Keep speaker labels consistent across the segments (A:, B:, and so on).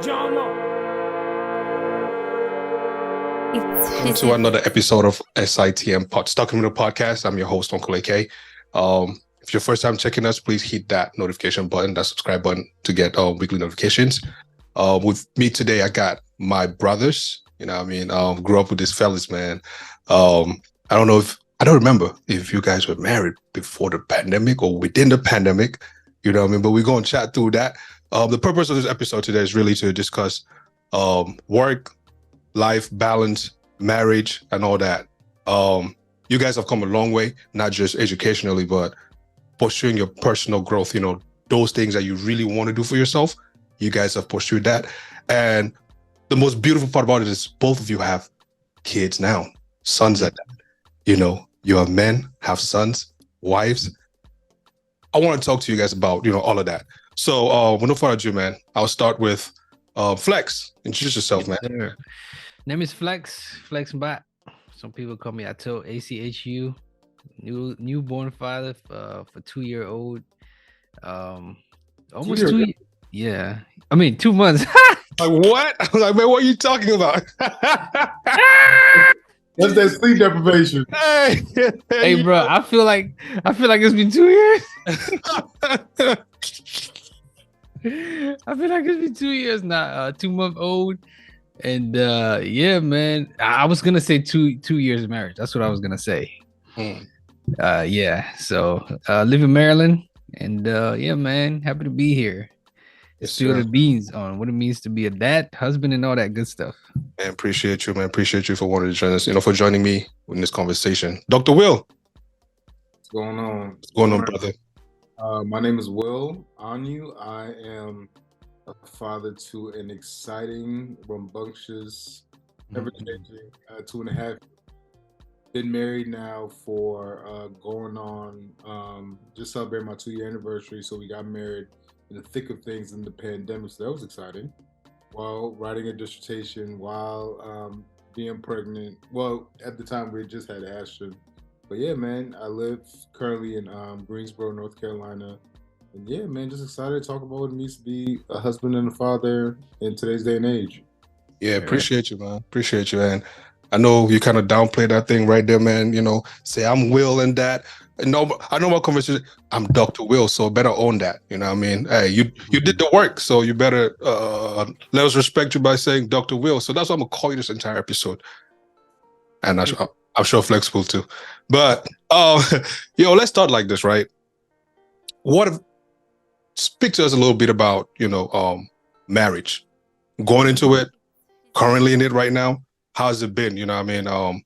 A: Welcome to another episode of SITM Stuck in the Podcast. I'm your host, Uncle AK. If your first time checking us, please hit that notification button, that subscribe button to get weekly notifications. With me today, I got my brothers. You know what I mean? Grew up with these fellas, man. I don't remember if you guys were married before the pandemic or within the pandemic. You know what I mean? But we're going to chat through that. The purpose of this episode today is really to discuss work, life balance, marriage, and all that. You guys have come a long way, not just educationally, but pursuing your personal growth. You know, those things that you really want to do for yourself, you guys have pursued that. And the most beautiful part about it is both of you have kids now, sons at that. You know, you have men, have sons, wives. I want to talk to you guys about, all of that. So with no further ado, man, I'll start with Flex. Introduce yourself, man.
B: Sure. Name is Flex Bat. Some people call me Ato ACHU. Newborn father for 2-year-old. Almost 2 years. Yeah. I mean 2 months.
A: Like what? I was like, man, what are you talking about?
C: That's that sleep deprivation.
B: Hey, bro, I feel like it's been 2 years. I feel like it's been 2 years now. 2-month-old. And yeah, man, I was gonna say two years of marriage. That's what I was gonna say. Yeah. So live in Maryland, and yeah, man, happy to be here. Spill the beans on what it means to be a dad, husband, and all that good stuff.
A: Man, appreciate you, man. Appreciate you for wanting to join us. For joining me in this conversation. Dr. Will.
C: What's going on?
A: What's going on, brother?
C: My name is Will Anyu. I am a father to an exciting, rambunctious, ever-changing 2.5. Been married now for going on, just celebrating my 2-year anniversary. So we got married in the thick of things in the pandemic. So that was exciting. While writing a dissertation, while being pregnant. Well, at the time we just had Ashton. But yeah, man, I live currently in Greensboro, North Carolina. And yeah, man, just excited to talk about what it means to be a husband and a father in today's day and age.
A: Yeah, appreciate you, man. Appreciate you, and I know you kind of downplay that thing right there, man. Say I'm Will and that. No, I know my conversation. I'm Dr. Will, so better own that. You know what I mean? Hey, you did the work, so you better let us respect you by saying Dr. Will. So that's what I'm gonna call you this entire episode. And I'm sure Flex will too. But let's start like this, right? Speak to us a little bit about, marriage. Going into it, currently in it right now, how's it been? You know what I mean?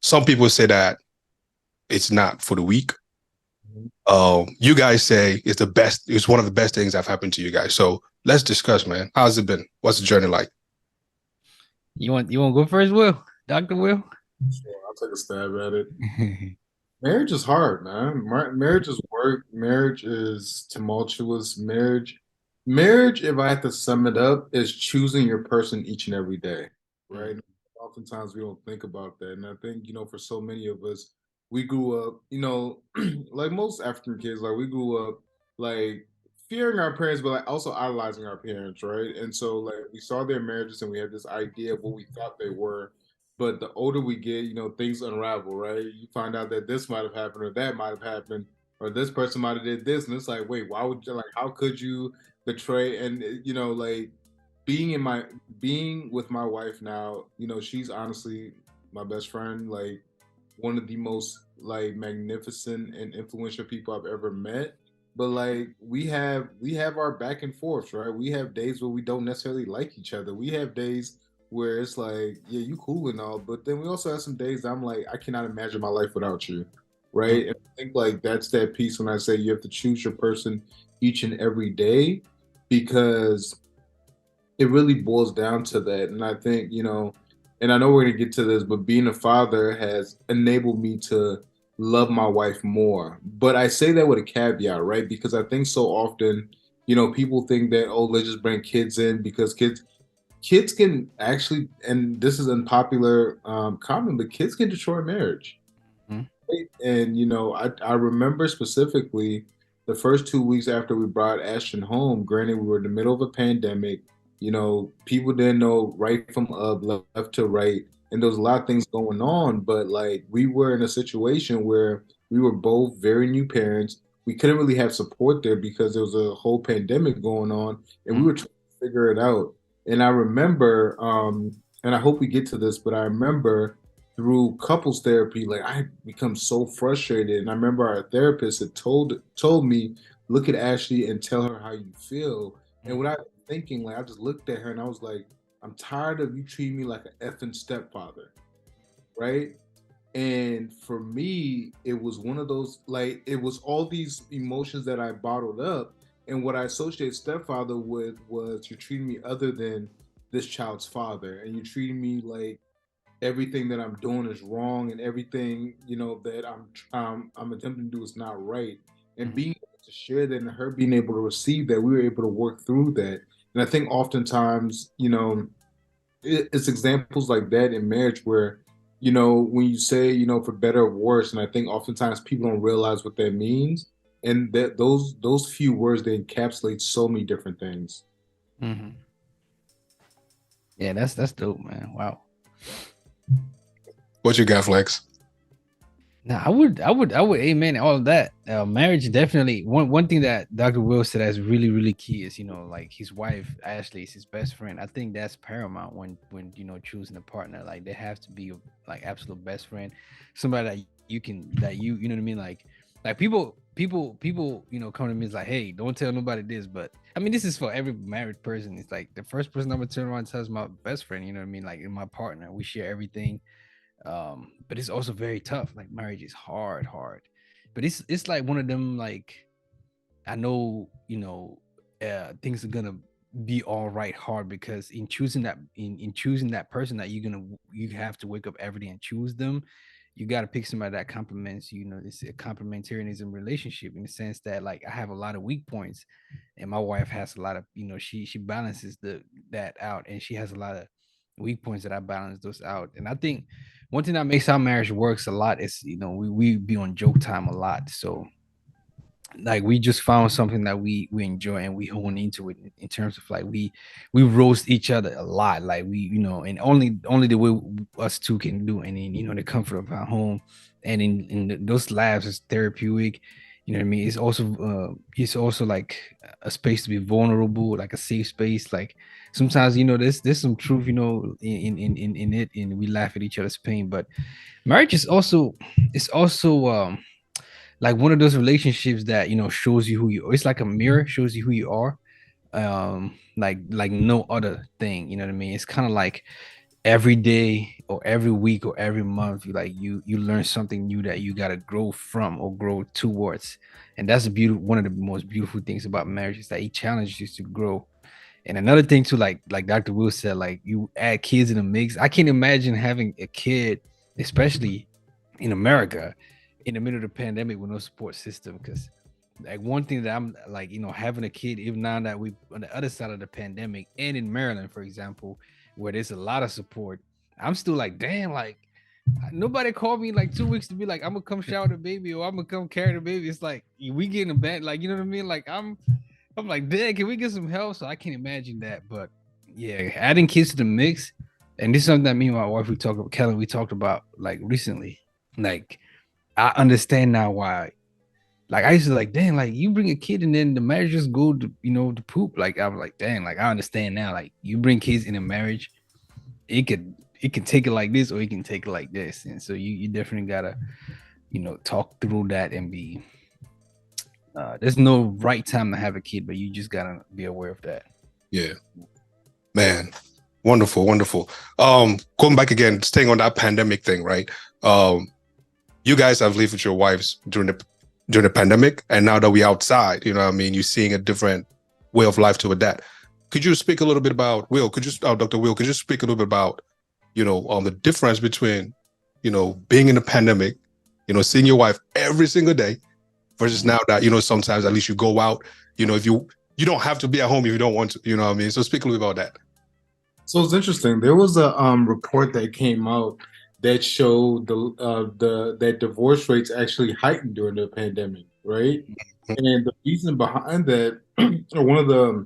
A: Some people say that it's not for the weak. You guys say it's the best, it's one of the best things that have happened to you guys. So let's discuss, man. How's it been? What's the journey like?
B: You want to go first, Will? Dr. Will?
C: Sure, I'll take a stab at it. Marriage is hard, man. Marriage is work. Marriage is tumultuous. Marriage, if I had to sum it up, is choosing your person each and every day, right? Oftentimes we don't think about that. And I think, for so many of us, we grew up, like most African kids, like we grew up like fearing our parents, but like also idolizing our parents, right? And so like we saw their marriages and we had this idea of what we thought they were. But the older we get, things unravel, right? You find out that this might have happened or that might have happened or this person might have did this. And it's like, wait, why would you, like, how could you betray? And, like being with my wife now, she's honestly my best friend, like one of the most like magnificent and influential people I've ever met. But like we have our back and forth, right? We have days where we don't necessarily like each other. We have days where it's like, yeah, you cool and all, but then we also have some days I'm like, I cannot imagine my life without you, right? And I think like that's that piece when I say you have to choose your person each and every day, because it really boils down to that. And I think, and I know we're gonna get to this, but being a father has enabled me to love my wife more. But I say that with a caveat, right? Because I think so often, people think that, oh, let's just bring kids in because kids can actually, and this is unpopular comment, but kids can destroy marriage. Right? And I remember specifically the first 2 weeks after we brought Ashton home. Granted, we were in the middle of a pandemic. You know, people didn't know right from left to right, and there was a lot of things going on. But like, we were in a situation where we were both very new parents. We couldn't really have support there because there was a whole pandemic going on, and we were trying to figure it out. And I remember, and I hope we get to this, but I remember through couples therapy, like I had become so frustrated. And I remember our therapist had told me, look at Ashley and tell her how you feel. And what I was thinking, like I just looked at her and I was like, I'm tired of you treating me like an effing stepfather, right? And for me, it was one of those, like, it was all these emotions that I bottled up. And what I associate stepfather with was you're treating me other than this child's father. And you're treating me like everything that I'm doing is wrong and everything, that I'm attempting to do is not right. And being able to share that and her being able to receive that, we were able to work through that. And I think oftentimes, it's examples like that in marriage where, when you say, for better or worse, and I think oftentimes people don't realize what that means. And that those few words, they encapsulate so many different things.
B: Mm-hmm. Yeah, that's dope, man. Wow.
A: What you got, Flex?
B: Now, I would amen all of that. Marriage definitely one thing that Dr. Will said that's really really key is like his wife Ashley is his best friend. I think that's paramount when choosing a partner. Like they have to be like absolute best friend, somebody that you know what I mean. Like people come to me, it's like, hey, don't tell nobody this, but I mean this is for every married person. It's like the first person I'm gonna turn around and tell is my best friend. You know what I mean? Like in my partner, we share everything. But it's also very tough. Like marriage is hard, but it's like one of them, like I know things are gonna be all right hard, because in choosing that person that you have to wake up every day and choose them. You got to pick somebody that complements it's a complementarianism relationship, in the sense that like I have a lot of weak points and my wife has a lot of she balances that out, and she has a lot of weak points that I balance those out. And I think one thing that makes our marriage works a lot is we be on joke time a lot. So like we just found something that we enjoy, and we hone into it in terms of like we roast each other a lot, like we and only the way us two can do, and in the comfort of our home, and in those laughs is therapeutic. You know what I mean? It's also like a space to be vulnerable, like a safe space. Like sometimes there's some truth in it, and we laugh at each other's pain. But marriage is also, it's also like one of those relationships that shows you who you are. It's like a mirror, shows you who you are. Like no other thing, you know what I mean? It's kind of like every day or every week or every month, you learn something new that you got to grow from or grow towards. And that's one of the most beautiful things about marriage, is that he challenges you to grow. And another thing too, like Dr. Will said, like you add kids in the mix. I can't imagine having a kid, especially in America, in the middle of the pandemic with no support system. Because like one thing that I'm like, having a kid, even now that we on the other side of the pandemic, and in Maryland, for example, where there's a lot of support, I'm still like, damn, like nobody called me like 2 weeks to be like, I'm gonna come shower the baby or I'm gonna come carry the baby. It's like we get in a bed, like you know what I mean? Like I'm like, dad, can we get some help? So I can't imagine that. But yeah, adding kids to the mix, and this is something that me and my wife Kelly, we talked about like recently. Like I understand now why. Like I used to like, dang, like you bring a kid and then the marriage just go to to poop. Like I was like, dang, like I understand now. Like you bring kids in a marriage, it can take it like this or it can take it like this. And so you definitely gotta, talk through that and be there's no right time to have a kid, but you just gotta be aware of that.
A: Yeah, man, wonderful. Going back again, staying on that pandemic thing, right? You guys have lived with your wives during the pandemic, and now that we're outside, you know what I mean, you're seeing a different way of life to adapt. Could you speak a little bit about Dr. Will, could you speak a little bit about the difference between being in the pandemic, seeing your wife every single day, versus now that sometimes at least you go out, if you don't have to be at home if you don't want to, you know what I mean? So speak a little bit about that.
C: So it's interesting. There was a report that came out that showed that divorce rates actually heightened during the pandemic, right? And the reason behind that, or one of the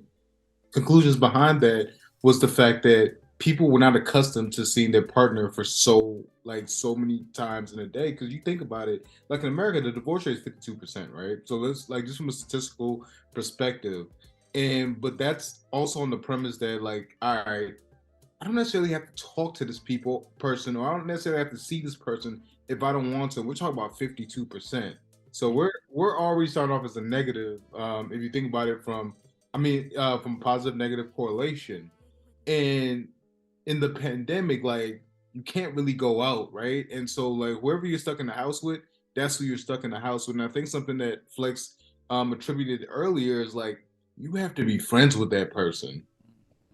C: conclusions behind that, was the fact that people were not accustomed to seeing their partner for so many times in a day. Because you think about it, like in America, the divorce rate is 52%, right? So let's like just from a statistical perspective, but that's also on the premise that like, all right, I don't necessarily have to talk to this person, or I don't necessarily have to see this person if I don't want to. We're talking about 52%. So we're already starting off as a negative. If you think about it from positive negative correlation. And in the pandemic, like you can't really go out, right? And so like whoever you're stuck in the house with, that's who you're stuck in the house with. And I think something that Flex attributed earlier is like you have to be friends with that person.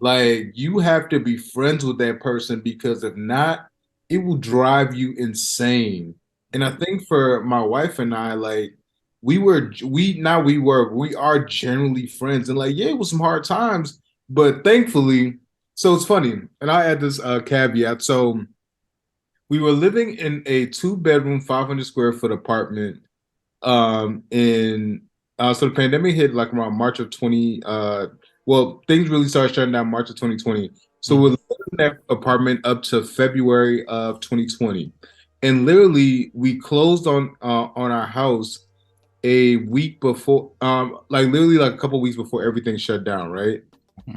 C: Like you have to be friends with that person because if not, it will drive you insane. And I think for my wife and I, like we are generally friends. And like, yeah, it was some hard times, but thankfully, so it's funny. And I add this caveat. So we were living in a 2 bedroom, 500 square foot apartment in so the pandemic hit like around March of 20 well things really started shutting down March of 2020. So we're living in that apartment up to February of 2020, and literally we closed on our house a week before, like literally like a couple weeks before everything shut down, right?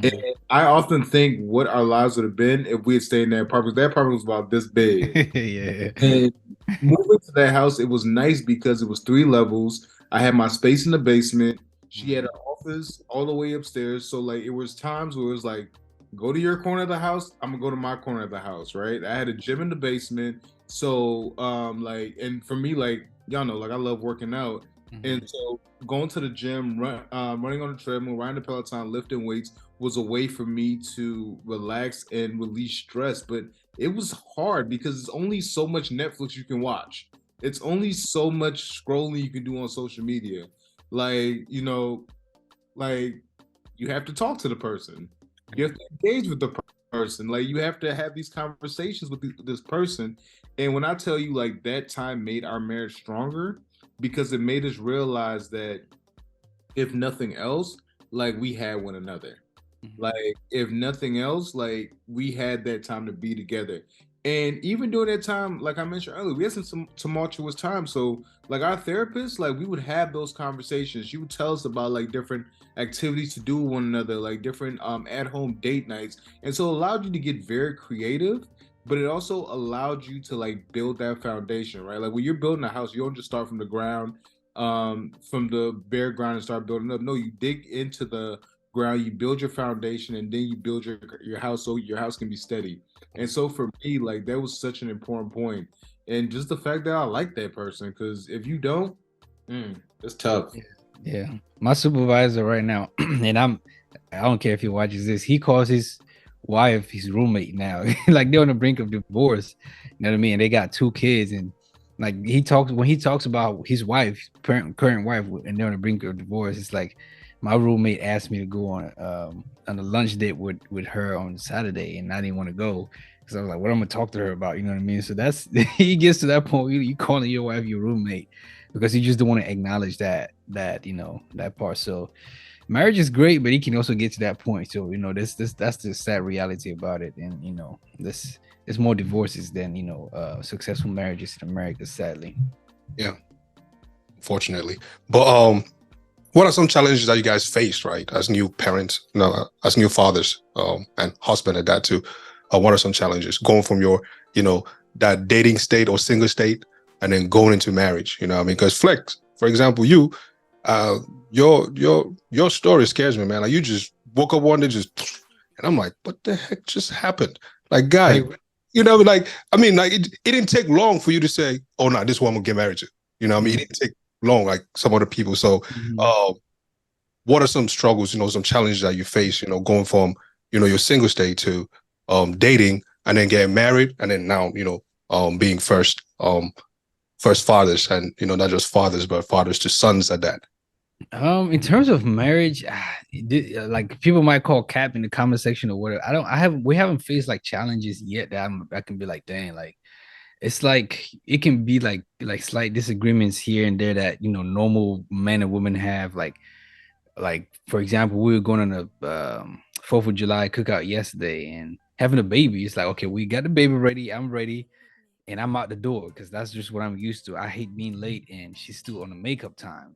C: And I often think what our lives would have been if we had stayed in that apartment. That apartment was about this big.
B: Yeah.
C: And moving to that house, it was nice because it was 3 levels. I had my space in the basement. She had an office all the way upstairs. So like it was times where it was like, go to your corner of the house, I'm gonna go to my corner of the house, right? I had a gym in the basement. So like and for me, like y'all know, like I love working out. And so going to the gym, running on the treadmill, riding the Peloton, lifting weights was a way for me to relax and release stress. But it was hard because it's only so much Netflix you can watch. It's only so much scrolling you can do on social media. Like, like you have to talk to the person. You have to engage with the person. Like you have to have these conversations with this person. And when I tell you like that time made our marriage stronger because it made us realize that if nothing else, like we had one another. Like, if nothing else, like we had that time to be together. And even during that time, like I mentioned earlier, we had some tumultuous times. So, like our therapist, like we would have those conversations. She would tell us about like different activities to do with one another, like different at-home date nights. And so it allowed you to get very creative, but it also allowed you to like build that foundation, right? Like when you're building a house, you don't just start from the ground, from the bare ground and start building up. No, you dig into the ground, you build your foundation, and then you build your house so your house can be steady. And so for me, like that was such an important point, and just the fact that I like that person, because if you don't, it's tough.
B: Yeah, my supervisor right now, and I don't care if he watches this. He calls his wife his roommate now. Like they're on the brink of divorce. You know what I mean? They got 2 kids, and like when he talks about his wife, current wife, and they're on the brink of divorce. It's like my roommate asked me to go on a lunch date with her on Saturday, and I didn't want to go because I was like, "What am I gonna talk to her about?" You know what I mean? So that's he gets to that point. You calling your wife your roommate because you just don't want to acknowledge that that part. So marriage is great, but it can also get to that point. So that's the sad reality about it, and there's more divorces than successful marriages in America, sadly.
A: Yeah, fortunately. But what are some challenges that you guys faced, right, as new parents, as new fathers, and husband at that too? What are some challenges going from your, that dating state or single state, and then going into marriage? You know what I mean? Because Flex, for example, your story scares me, man. Like you just woke up one day, and I'm like, what the heck just happened? Like, guy, like I mean, like it didn't take long for you to say, oh no, this one I'm gonna get married to. You know what I mean? It didn't take long like some other people. So what are some struggles, some challenges that you face, going from, your single state to dating and then getting married and then now, being first fathers and, not just fathers, but fathers to sons at that?
B: In terms of marriage, like people might call cap in the comment section or whatever. We haven't faced like challenges yet that I can be like, dang, like it's like it can be like slight disagreements here and there that normal men and women have. Like for example, we were going on a 4th of July cookout yesterday, and having a baby. It's like, okay, we got the baby ready. I'm ready. And I'm out the door because that's just what I'm used to. I hate being late, and she's still on the makeup time.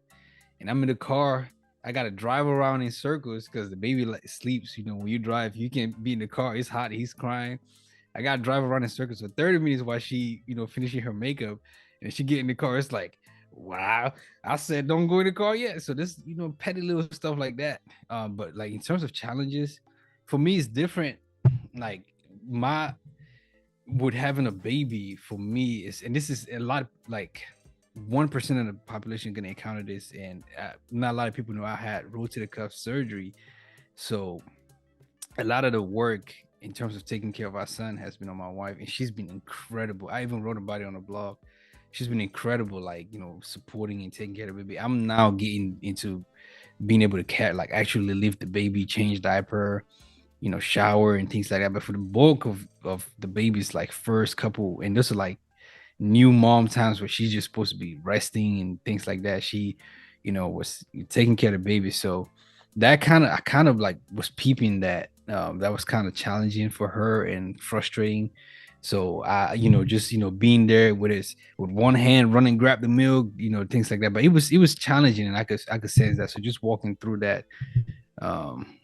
B: And I'm in the car. I gotta drive around in circles because the baby sleeps. When you drive, you can't be in the car. It's hot. He's crying. I gotta drive around in circles for 30 minutes while she, finishing her makeup, and she get in the car. It's like, wow. I said, don't go in the car yet. So this, petty little stuff like that. But like in terms of challenges, for me, it's different. Like with having a baby for me is, and this is a lot, like 1% of the population gonna encounter this, and not a lot of people know I had rotator cuff surgery. So a lot of the work in terms of taking care of our son has been on my wife, and she's been incredible. I even wrote about it on the blog. She's been incredible, like, supporting and taking care of the baby. I'm now getting into being able to actually lift the baby, change diaper, shower and things like that. But for the bulk of the baby's like first couple, and those are like new mom times where she's just supposed to be resting and things like that, she was taking care of the baby. So that I kind of like was peeping that that was kind of challenging for her and frustrating. So I just being there with one hand, running, grab the milk, things like that. But it was challenging, and I could sense that. So just walking through that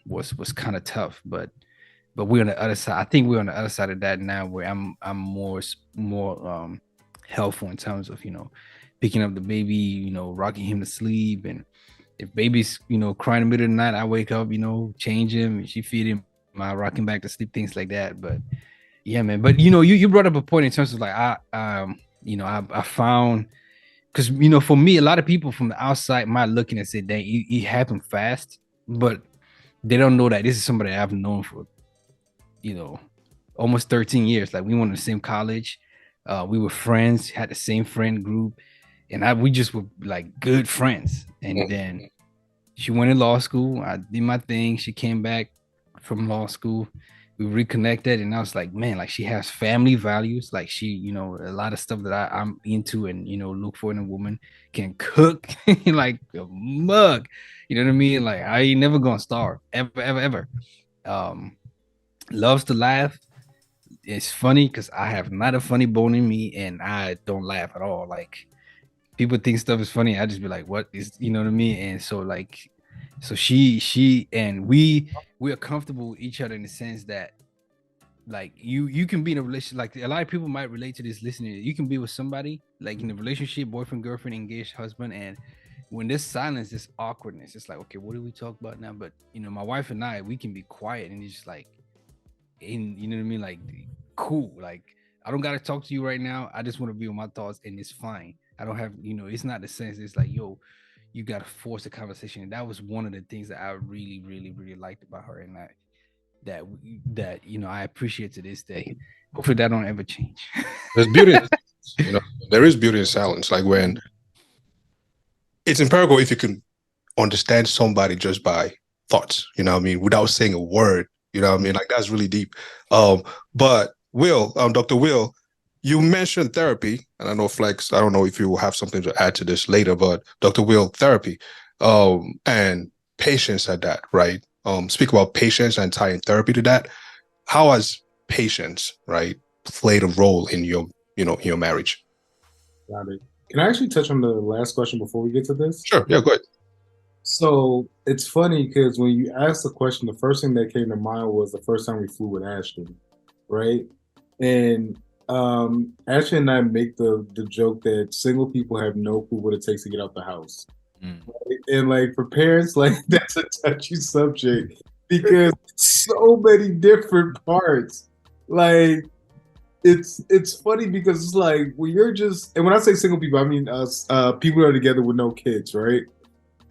B: was kind of tough, but we're on the other side. I think we're on the other side of that now, where I'm more helpful in terms of picking up the baby, rocking him to sleep, and if baby's crying in the middle of the night, I wake up, change him, and she feed him, I rock him back to sleep, things like that. But yeah, man. But you brought up a point in terms of like I found, because for me, a lot of people from the outside might looking and say, dang, it happened fast, but they don't know that this is somebody I've known for almost 13 years. Like we went to the same college, we were friends, had the same friend group, and we just were like good friends. And then she went in law school, I did my thing, she came back from law school, we reconnected, and I was like, man, like she has family values, like she a lot of stuff that I'm into and look for in a woman, can cook like a mug, you know what I mean, like I ain't never gonna starve ever. Loves to laugh. It's funny because I have not a funny bone in me, and I don't laugh at all. Like people think stuff is funny, I just be like, what is, what I mean? And so like, so she and we are comfortable with each other in the sense that like you can be in a relationship, like a lot of people might relate to this listening, you can be with somebody like in a relationship, boyfriend, girlfriend, engaged, husband, and when there's silence, there's awkwardness. It's like, okay, what do we talk about now? But my wife and I, we can be quiet, and it's just like, in you know what I mean, like cool, like I don't gotta talk to you right now, I just want to be with my thoughts, and it's fine. I don't have it's not the sense it's like, yo, you gotta force a conversation. And that was one of the things that I really, really, really liked about her, and that I appreciate to this day. Hopefully that don't ever change.
A: There's beauty there is beauty in silence, like when it's empirical, if you can understand somebody just by thoughts, without saying a word. Like that's really deep. But Will, Dr. Will, you mentioned therapy, and I know Flex, I don't know if you will have something to add to this later, but Dr. Will, therapy, and patience at that, right? Speak about patience and tying therapy to that. How has patience, right, played a role in your marriage?
C: Got it. Can I actually touch on the last question before we get to this?
A: Sure. Yeah, go ahead.
C: So it's funny because when you asked the question, the first thing that came to mind was the first time we flew with Ashton, right? And Ashton and I make the joke that single people have no clue what it takes to get out the house. Right? And like for parents, like that's a touchy subject because so many different parts. Like it's funny because it's like when you're just, and when I say single people, I mean us, people that are together with no kids, right?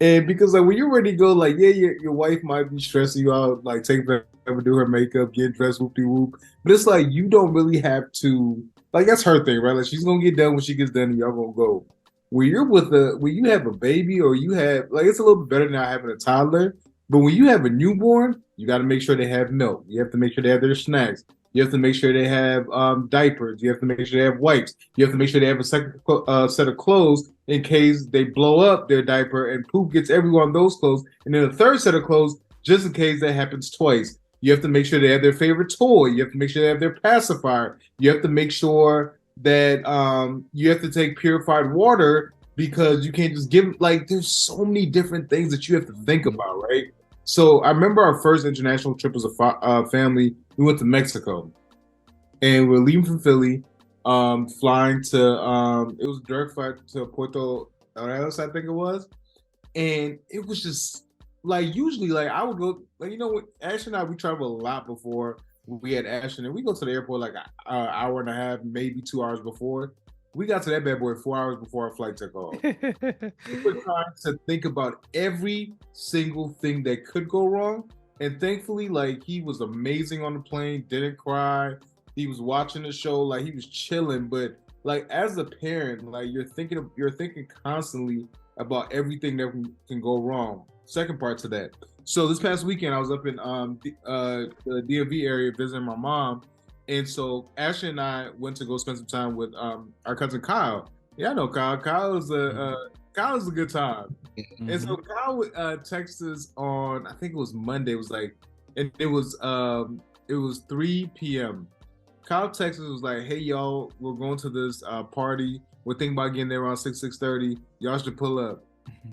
C: And because like when you're ready to go, like yeah, your wife might be stressing you out, like taking forever to do her makeup, get dressed, whoop-de-whoop. But it's like you don't really have to, like that's her thing, right? Like she's gonna get done when she gets done, and y'all gonna go. When you're when you have a baby, or you have, like, it's a little bit better than having a toddler. But when you have a newborn, you got to make sure they have milk. You have to make sure they have their snacks. You have to make sure they have diapers. You have to make sure they have wipes. You have to make sure they have a second set of clothes in case they blow up their diaper and poop gets everywhere on those clothes. And then a third set of clothes just in case that happens twice. You have to make sure they have their favorite toy. You have to make sure they have their pacifier. You have to make sure that you have to take purified water because you can't just give, like, there's so many different things that you have to think about, right? So I remember our first international trip as a family. We went to Mexico, and we're leaving from Philly, flying to it was a direct flight to Puerto Morelos, I think it was, and it was just like usually like I would go like with Ashton and I we travel a lot before we had Ashton, and we go to the airport like an hour and a half, maybe 2 hours before. We got to that bad boy 4 hours before our flight took off. We were trying to think about every single thing that could go wrong. And thankfully, like, he was amazing on the plane, didn't cry. He was watching the show, like he was chilling. But like as a parent, like you're thinking constantly about everything that can go wrong. Second part to that. So this past weekend, I was up in the DMV area visiting my mom. And so Ashley and I went to go spend some time with our cousin Kyle. Yeah, I know Kyle. Kyle's a good time. Mm-hmm. And so Kyle texted us on, I think it was Monday. It was like, and it was 3 p.m. Kyle texted us, was like, "Hey y'all, we're going to this party. We're thinking about getting there around 6:30. Y'all should pull up."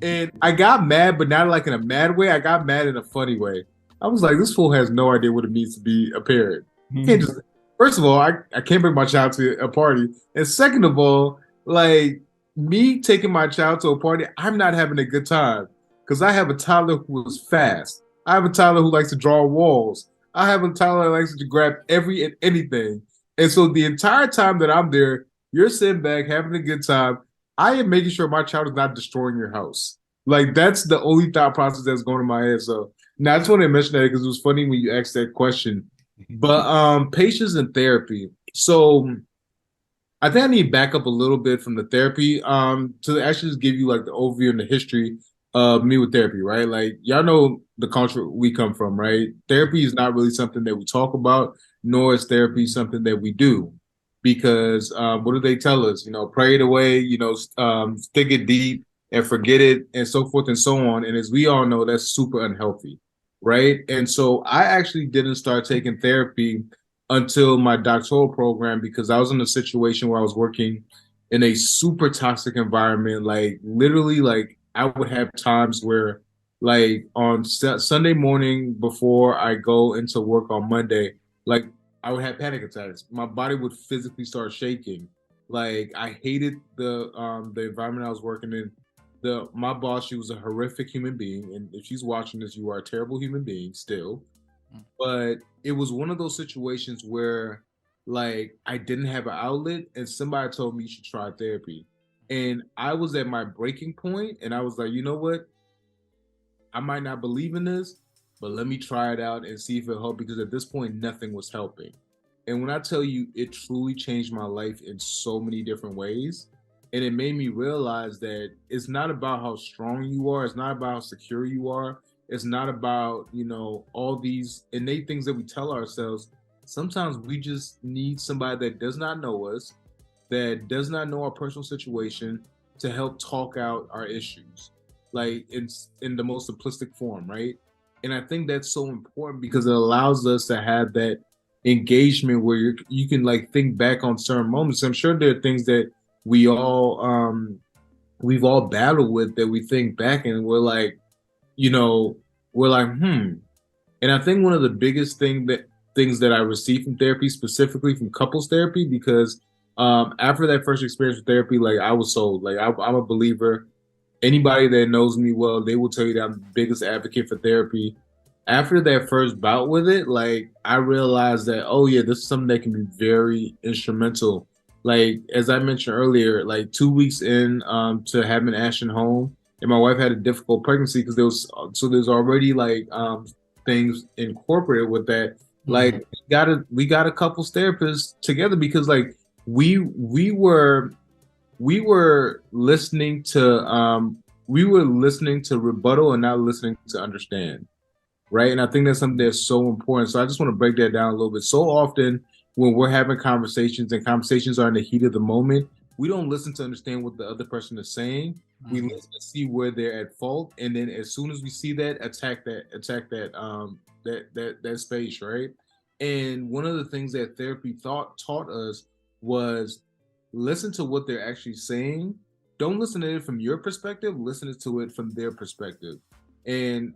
C: And I got mad, but not like in a mad way. I got mad in a funny way. I was like, "This fool has no idea what it means to be a parent. You can't just." First of all, I can't bring my child to a party. And second of all, like me taking my child to a party, I'm not having a good time because I have a toddler who is fast. I have a toddler who likes to draw walls. I have a toddler that likes to grab every and anything. And so the entire time that I'm there, you're sitting back having a good time. I am making sure my child is not destroying your house. Like that's the only thought process that's going in my head. So now I just want to mention that because it was funny when you asked that question. But patience and therapy. So I think I need to back up a little bit from the therapy to actually just give you like the overview and the history of me with therapy, right? Like y'all know the culture we come from, right? Therapy is not really something that we talk about, nor is therapy something that we do. Because what do they tell us? Pray it away, stick it deep and forget it and so forth and so on. And as we all know, that's super unhealthy. Right. And so I actually didn't start taking therapy until my doctoral program because I was in a situation where I was working in a super toxic environment. Like literally, like I would have times where like on Sunday morning before I go into work on Monday, like I would have panic attacks. My body would physically start shaking. Like I hated the environment I was working in. My boss, she was a horrific human being, and if she's watching this, you are a terrible human being still. But it was one of those situations where, like, I didn't have an outlet, and somebody told me you should try therapy, and I was at my breaking point, and I was like, you know what? I might not believe in this, but let me try it out and see if it'll help. Because at this point, nothing was helping, and when I tell you, it truly changed my life in so many different ways. And it made me realize that it's not about how strong you are. It's not about how secure you are. It's not about, all these innate things that we tell ourselves. Sometimes we just need somebody that does not know us, that does not know our personal situation to help talk out our issues, like in the most simplistic form, right? And I think that's so important because it allows us to have that engagement where you can like think back on certain moments. I'm sure there are things that we've all battled with that we think back and we're like, And I think one of the biggest things that I received from therapy, specifically from couples therapy, because after that first experience with therapy, like I was sold. Like I'm a believer. Anybody that knows me well, they will tell you that I'm the biggest advocate for therapy. After that first bout with it, like I realized that, oh yeah, this is something that can be very instrumental. Like as I mentioned earlier, like 2 weeks in to having Ashton home, and my wife had a difficult pregnancy because there's already like things incorporated with that. Like we got a couples therapist together because like we were listening to rebuttal and not listening to understand. Right. And I think that's something that's so important. So I just want to break that down a little bit. So often when we're having conversations and conversations are in the heat of the moment, we don't listen to understand what the other person is saying. Mm-hmm. We listen to see where they're at fault. And then as soon as we see that, attack that that space, right? And one of the things that therapy taught us was listen to what they're actually saying. Don't listen to it from your perspective. Listen to it from their perspective. And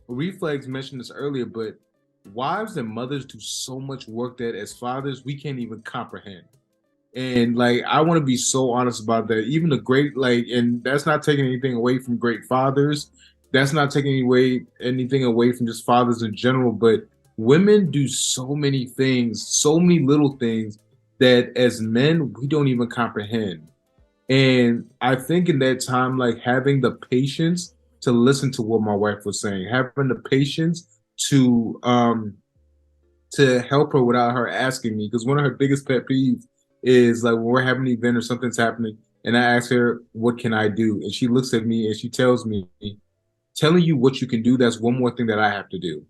C: Reflex mentioned this earlier, but wives and mothers do so much work that as fathers we can't even comprehend. And like I want to be so honest about that. Even the great and that's not taking anything away from great fathers. That's not taking anything away from just fathers in general. But women do so many things, so many little things that as men we don't even comprehend. And I think in that time, like having the patience to listen to what my wife was saying, having the patience to help her without her asking me. Because one of her biggest pet peeves is like when we're having an event or something's happening, and I ask her, "What can I do?" And she looks at me and she tells me, "Telling you what you can do, that's one more thing that I have to do."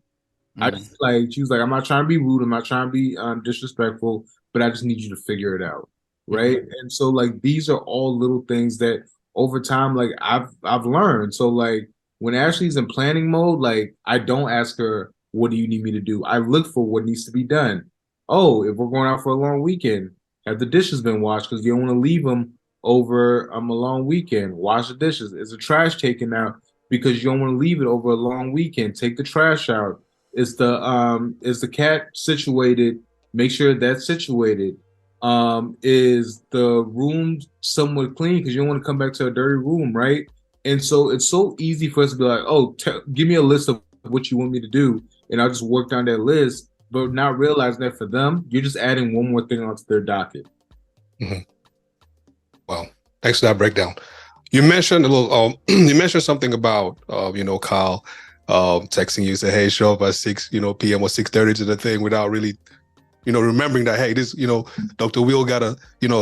C: I just she was like, "I'm not trying to be rude. I'm not trying to be disrespectful, but I just need you to figure it out." Right. And so like these are all little things that over time, like I've learned. So like when Ashley's in planning mode, like I don't ask her, "What do you need me to do?" I look for what needs to be done. Oh, if we're going out for a long weekend, have the dishes been washed? Because you don't want to leave them over a long weekend. Wash the dishes. Is the trash taken out? Because you don't want to leave it over a long weekend. Take the trash out. Is the cat situated? Make sure that's situated. Is the room somewhat clean? Because you don't want to come back to a dirty room, right? And so it's so easy for us to be like, oh, give me a list of what you want me to do, and I'll just work down that list, but not realizing that for them, you're just adding one more thing onto their docket.
A: Well, thanks for that breakdown. You mentioned a little. You mentioned something about Kyle texting you, say, "Hey, show up at 6 p.m. or 6:30 to the thing," without really remembering that, hey, this Dr. Will got a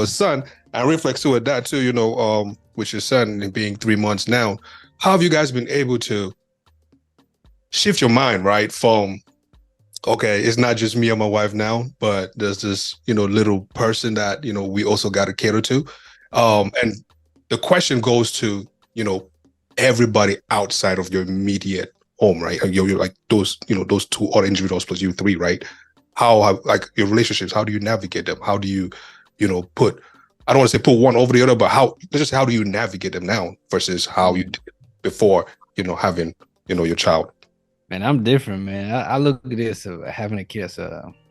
A: son, and reflects to it that too, with your son being 3 months now. How have you guys been able to shift your mind, right, from okay, it's not just me and my wife now, but there's this little person that we also got to cater to, and the question goes to everybody outside of your immediate home, right? You're like those those two other individuals plus you three, right? How like your relationships, how do you navigate them? How do you put, I don't want to say put one over the other, but how do you navigate them now versus how you did before having your child?
B: Man, I'm different, man. I look at this having a kid as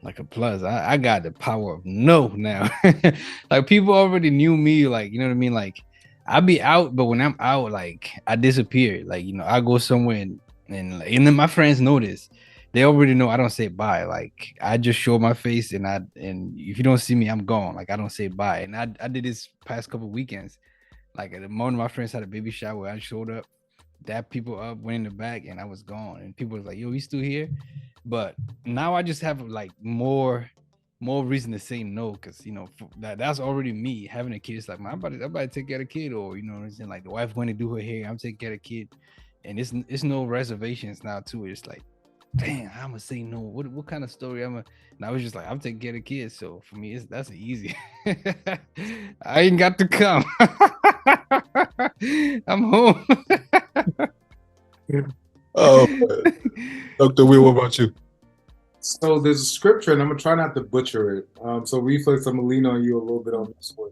B: like a plus. I got the power of no now. Like people already knew me, like, you know what I mean? Like I be out, but when I'm out, like I disappear. Like, I go somewhere and then my friends know this. They already know I don't say bye. Like I just show my face and if you don't see me, I'm gone. Like I don't say bye. And I did this past couple weekends. Like at the moment my friends had a baby shower, I showed up, dapped people up, went in the back, and I was gone. And people was like, "Yo, he's still here." But now I just have like more reason to say no, because that's already me having a kid. It's like I'm about to take care of a kid, or what I'm saying, like the wife going to do her hair, I'm taking care of a kid, and it's no reservations now too. It's like, damn, I'm gonna say no. What kind of story I'm gonna? And I was just like, I'm taking care of the kids, so for me, that's easy. I ain't got to come. I'm home.
A: Oh, Dr. Will, what about you?
C: So there's a scripture, and I'm gonna try not to butcher it. So Reflex, I'm gonna lean on you a little bit on this one.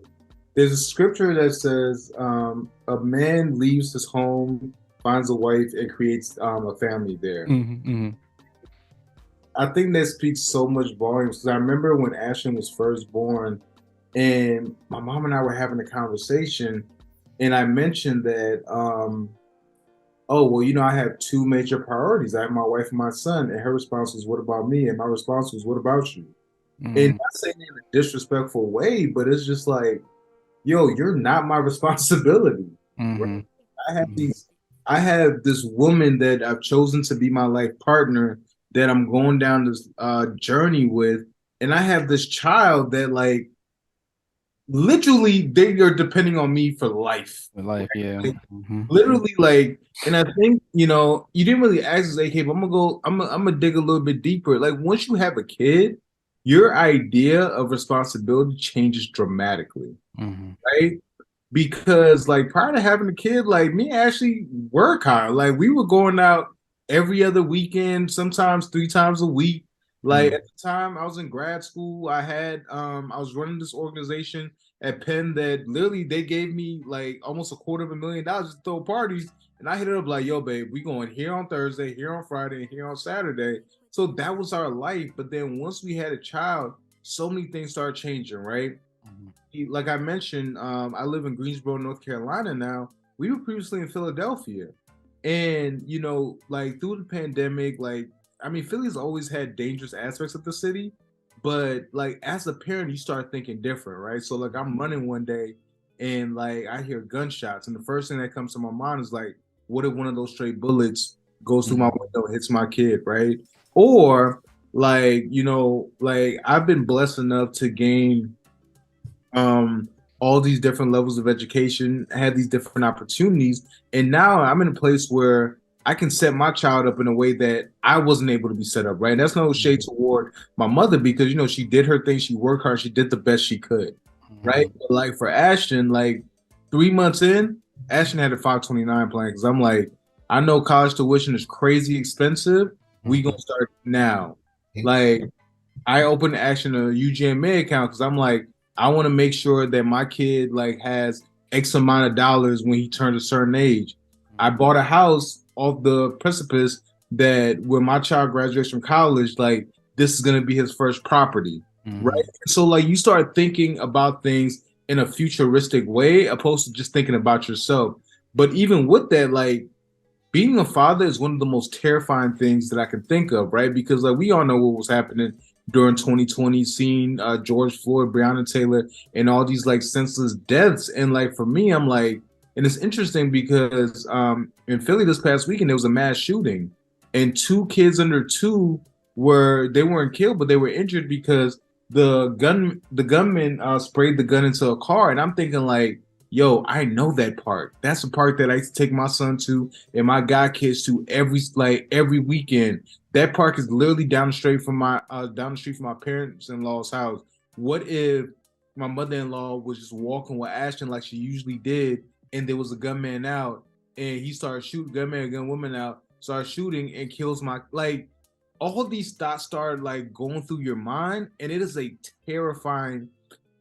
C: There's a scripture that says, "A man leaves his home, finds a wife, and creates a family there." I think that speaks so much volumes, because I remember when Ashton was first born, and my mom and I were having a conversation, and I mentioned that, oh, well, I have two major priorities. I have my wife and my son, and her response was, "What about me?" And my response was, "What about you?" And not saying it in a disrespectful way, but it's just like, yo, you're not my responsibility. Right? I have this woman that I've chosen to be my life partner, that I'm going down this journey with, and I have this child that, like, literally they are depending on me for life.
B: Right? Yeah.
C: Like, literally, like, and I think you didn't really ask us, AK, but I'm gonna dig a little bit deeper. Like once you have a kid, your idea of responsibility changes dramatically, right? Because like prior to having a kid, like me and Ashley were kind of like we were going out every other weekend, sometimes 3 times a week. Like at the time I was in grad school, I was running this organization at Penn that literally they gave me like almost $250,000 to throw parties. And I hit it up like, yo, babe, we going here on Thursday, here on Friday, and here on Saturday. So that was our life. But then once we had a child, so many things started changing, right? Like I mentioned, I live in Greensboro, North Carolina now. We were previously in Philadelphia. And, like through the pandemic, like, I mean, Philly's always had dangerous aspects of the city, but like as a parent, you start thinking different, right? So, like, I'm running one day and like I hear gunshots, and the first thing that comes to my mind is like, what if one of those stray bullets goes through my window and hits my kid, right? Or, like, like I've been blessed enough to gain all these different levels of education, had these different opportunities, and now I'm in a place where I can set my child up in a way that I wasn't able to be set up, right? And that's no shade toward my mother, because she did her thing, she worked hard, she did the best she could, right? But like for Ashton, like 3 months in, Ashton had a 529 plan, because I'm like, I know college tuition is crazy expensive. We gonna start now. Like, I opened Ashton a UGMA account because I'm like, I want to make sure that my kid like has X amount of dollars when he turns a certain age. I bought a house off the precipice that when my child graduates from college, like this is gonna be his first property, right? So like you start thinking about things in a futuristic way opposed to just thinking about yourself. But even with that, like being a father is one of the most terrifying things that I can think of, right? Because like we all know what was happening during 2020, seeing George Floyd, Breonna Taylor, and all these like senseless deaths. And like for me, I'm like, and it's interesting because in Philly this past weekend there was a mass shooting, and 2 kids under 2 weren't killed, but they were injured because the gunman sprayed the gun into a car. And I'm thinking like, yo, I know that park. That's the park that I used to take my son to and my god kids to every weekend. That park is literally down the street from my parents-in-law's house. What if my mother-in-law was just walking with Ashton like she usually did, and there was a gunman out, and he started shooting gunwoman out, started shooting and kills my like. All these thoughts start like going through your mind, and it is a terrifying.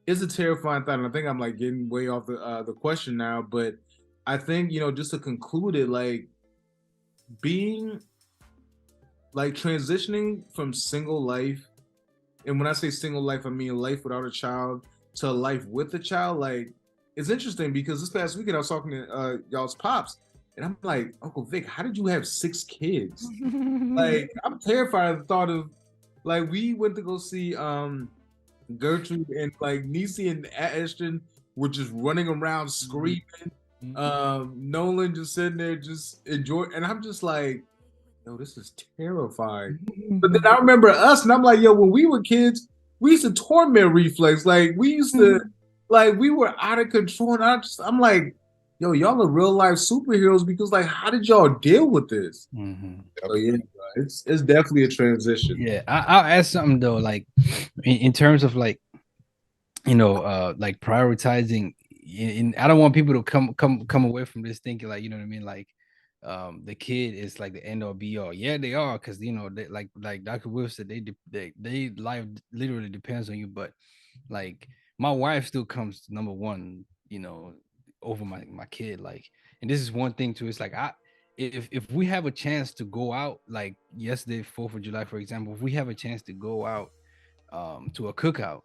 C: It's a terrifying thought, and I think I'm like getting way off the question now, but I think just to conclude it, like being like transitioning from single life, and when I say single life, I mean life without a child to life with a child. Like it's interesting because this past weekend I was talking to y'all's pops, and I'm like, Uncle Vic, how did you have 6 kids? Like I'm terrified of the thought of like we went to go see Gertrude, and like Niecy and Ashton were just running around screaming. Nolan just sitting there just enjoying, and I'm just like, yo, this is terrifying. But then I remember us, and I'm like, yo, when we were kids, we used to torment Reflex. Like we used to, like we were out of control. And I'm like, yo, y'all are real life superheroes because like, how did y'all deal with this? So yeah, it's definitely a transition.
B: Yeah, I'll ask something though, like in terms of like like prioritizing. I don't want people to come away from this thinking like, you know what I mean, like the kid is like the end all be all. Yeah, they are, because they, like Dr. Will said, they life literally depends on you. But like my wife still comes number one, over my kid. Like, and this is one thing too. It's like if we have a chance to go out, like yesterday, 4th of July, for example, if we have a chance to go out to a cookout,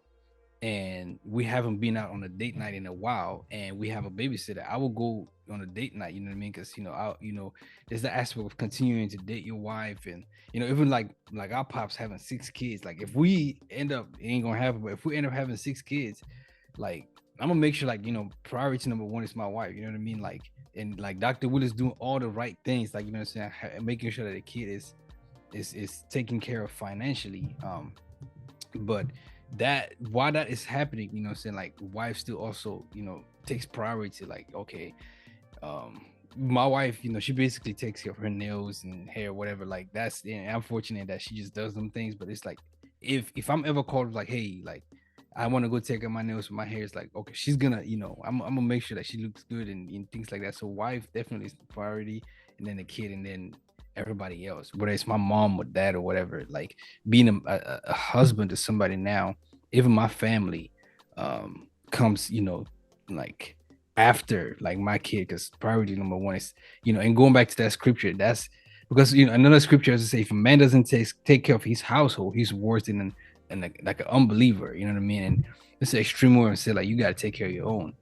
B: and we haven't been out on a date night in a while, and we have a babysitter, I will go on a date night, you know what I mean? Because there's the aspect of continuing to date your wife, and even like our pops having 6 kids. Like if we end up, it ain't gonna happen, but if we end up having 6 kids, like I'm gonna make sure, like, priority number 1 is my wife, you know what I mean? Like, and like Dr. Will is doing all the right things, like, what I'm saying, making sure that the kid is taken care of financially. But that while that is happening, what I'm saying, like wife still also takes priority. Like, okay, my wife, she basically takes care of her nails and hair, whatever. Like that's, and I'm fortunate that she just does them things. But it's like, if I'm ever called like, hey, like I want to go take out my nails or my hair, it's like, okay, she's gonna, I'm gonna make sure that she looks good and things like that. So wife definitely is the priority, and then the kid, and then everybody else, whether it's my mom or dad or whatever. Like being a husband to somebody now, even my family comes, like after like my kid, because priority number one is, and going back to that scripture, that's because another scripture has to say, if a man doesn't take care of his household, he's worse than like an unbeliever. You know what I mean? And it's an extreme word and say like you got to take care of your own.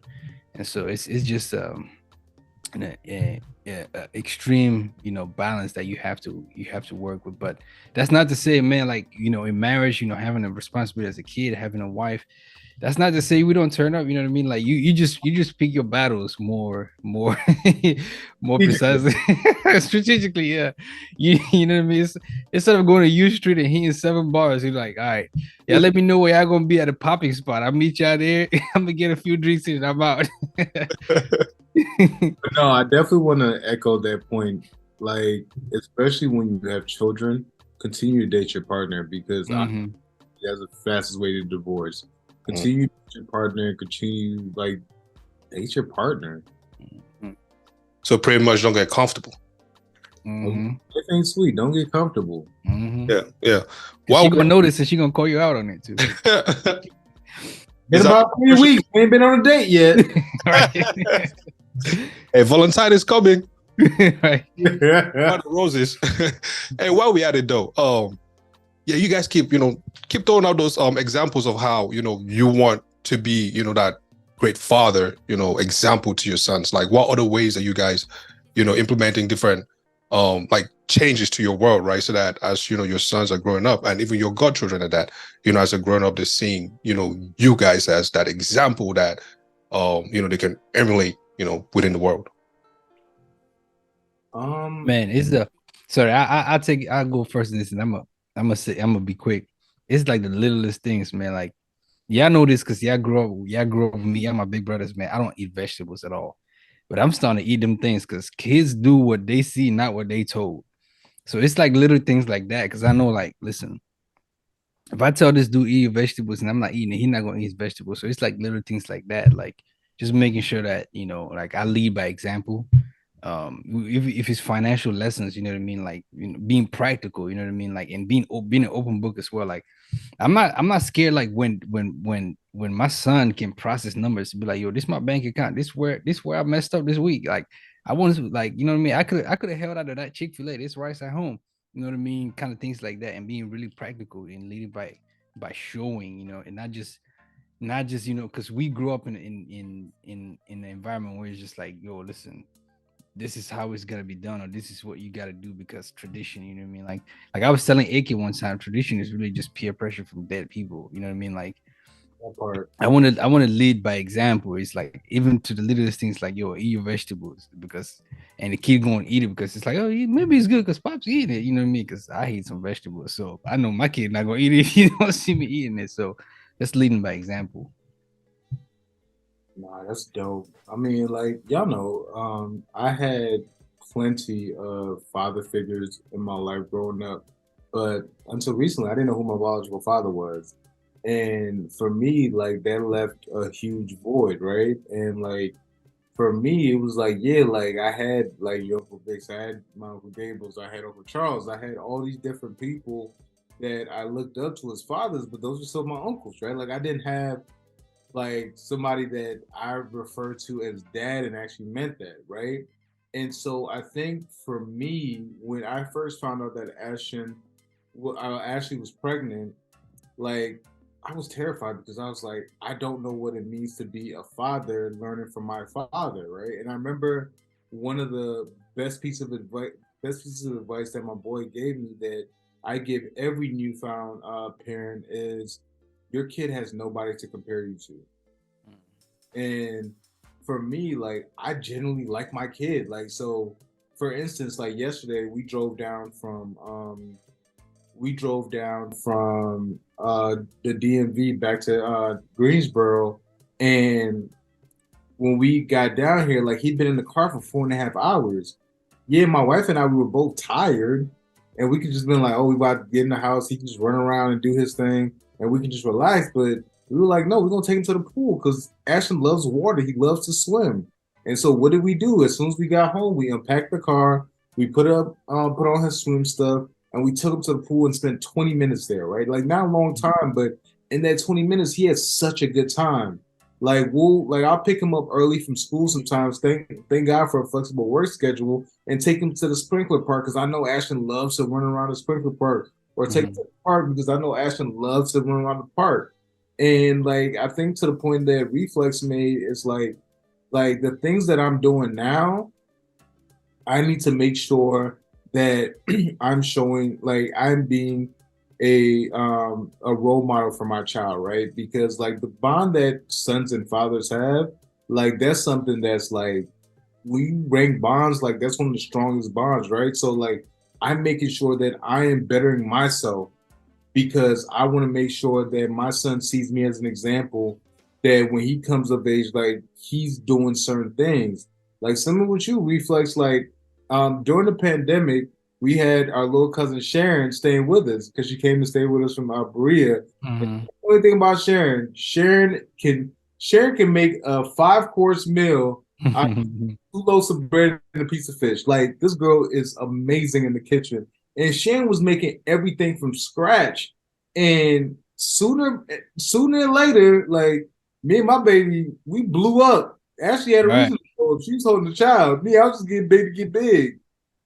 B: And so it's just an extreme balance that you have to work with. But that's not to say, man, like in marriage, having a responsibility as a kid, having a wife, that's not to say we don't turn up. You know what I mean? Like you just pick your battles more more precisely, strategically. Yeah, you know what I mean. Instead of going to U Street and hitting 7 bars, you're like, all right, yeah, let me know where y'all gonna be at a popping spot. I'll meet y'all there. I'm gonna get a few drinks and I'm out.
C: No, I definitely want to echo that point. Like, especially when you have children, continue to date your partner, because
B: Mm-hmm.
C: that's the fastest way to divorce. Continue to date your partner. Continue like date your partner.
A: So pretty much don't get comfortable.
B: Mm-hmm.
C: If ain't sweet, don't get comfortable.
B: Mm-hmm.
A: Yeah.
B: She gonna notice and she gonna call you out on it too.
C: In about 3 weeks, we ain't been on a date yet.
A: Hey, Valentine is coming.
B: Right.
A: The roses. Hey, while we at it though, yeah, you guys keep throwing out those examples of how you want to be that great father example to your sons. Like, what other ways are you guys implementing different like changes to your world, right? So that as your sons are growing up, and even your godchildren at that, as they're growing up, they're seeing you guys as that example that they can emulate within the world.
B: Man, it's the sorry, I'll go first in this, and I'm gonna be quick. It's like the littlest things, man. Like y'all know this because y'all grew up with me. Y'all my big brothers, man. I don't eat vegetables at all, but I'm starting to eat them things because kids do what they see, not what they told. So it's like little things like that. Because I know, like, listen, if I tell this dude eat vegetables and I'm not eating it, he's not gonna eat his vegetables. So it's like little things like that, like just making sure that like I lead by example. If it's financial lessons, you know what I mean, like being practical, you know what I mean, like, and being an open book as well. Like I'm not scared. Like when my son can process numbers to be like, yo, this is my bank account, this where I messed up this week. Like I want to, like, you know what I mean, I could have held out of that Chick-fil-A, this rice at home, you know what I mean, kind of things like that, and being really practical and leading by showing, and not just because we grew up in an environment where it's just like, yo, listen, this is how it's gonna be done, or this is what you gotta do because tradition, you know what I mean? Like I was telling AK one time, tradition is really just peer pressure from dead people, you know what I mean? Like
C: That part.
B: I want to lead by example. It's like even to the littlest things, like, yo, eat your vegetables, because and the kid going to eat it because it's like, oh, maybe it's good because Pop's eating it, you know what I mean? Because I eat some vegetables, so I know my kid not gonna eat it if he don't see me eating it. So that's leading by example.
C: Nah, that's dope. I mean, like, y'all know, I had plenty of father figures in my life growing up, but until recently, I didn't know who my biological father was. And for me, like, that left a huge void, right? And like, for me, it was like, yeah, like I had like your Uncle Bix, I had my Uncle Gables, I had Uncle Charles, I had all these different people that I looked up to as fathers, but those were still my uncles, right? Like I didn't have like somebody that I refer to as dad and actually meant that, right? And so I think for me, when I first found out that Ashley was pregnant, like I was terrified because I was like, I don't know what it means to be a father learning from my father, right? And I remember one of the best pieces of advice that my boy gave me that I give every newfound parent is your kid has nobody to compare you to. And for me, like I genuinely like my kid. Like so for instance, like yesterday we drove down from the DMV back to Greensboro, and when we got down here, like he'd been in the car for 4.5 hours. Yeah, my wife and I, we were both tired, and we could just been like, oh, we about to get in the house. He can just run around and do his thing, and we can just relax. But we were like, no, we're gonna take him to the pool because Ashton loves water. He loves to swim. And so what did we do? As soon as we got home, we unpacked the car. We put on his swim stuff, and we took him to the pool and spent 20 minutes there, right? Like not a long time, but in that 20 minutes, he had such a good time. Like I'll pick him up early from school sometimes. Thank God for a flexible work schedule and take him to the sprinkler park because I know Ashton loves to run around the sprinkler park, or take him to the park because I know Ashton loves to run around the park. And like I think to the point that Reflex made is like the things that I'm doing now, I need to make sure that I'm showing like I'm being a role model for my child, right? Because like the bond that sons and fathers have, like that's something that's like we rank bonds like that's one of the strongest bonds, right? So like I'm making sure that I am bettering myself because I want to make sure that my son sees me as an example that when he comes of age, like he's doing certain things. Like similar with you, Reflex, like during the pandemic, we had our little cousin Sharon staying with us because she came to stay with us from Berea.
B: Mm-hmm.
C: The only thing about Sharon can make a 5 course meal out of 2 loaves of bread and a piece of fish. Like this girl is amazing in the kitchen. And Sharon was making everything from scratch. And sooner than later, like me and my baby, we blew up. Ashley had a
B: Right.
C: reason to blow up. She was holding the child. Me, I was just getting big to get big.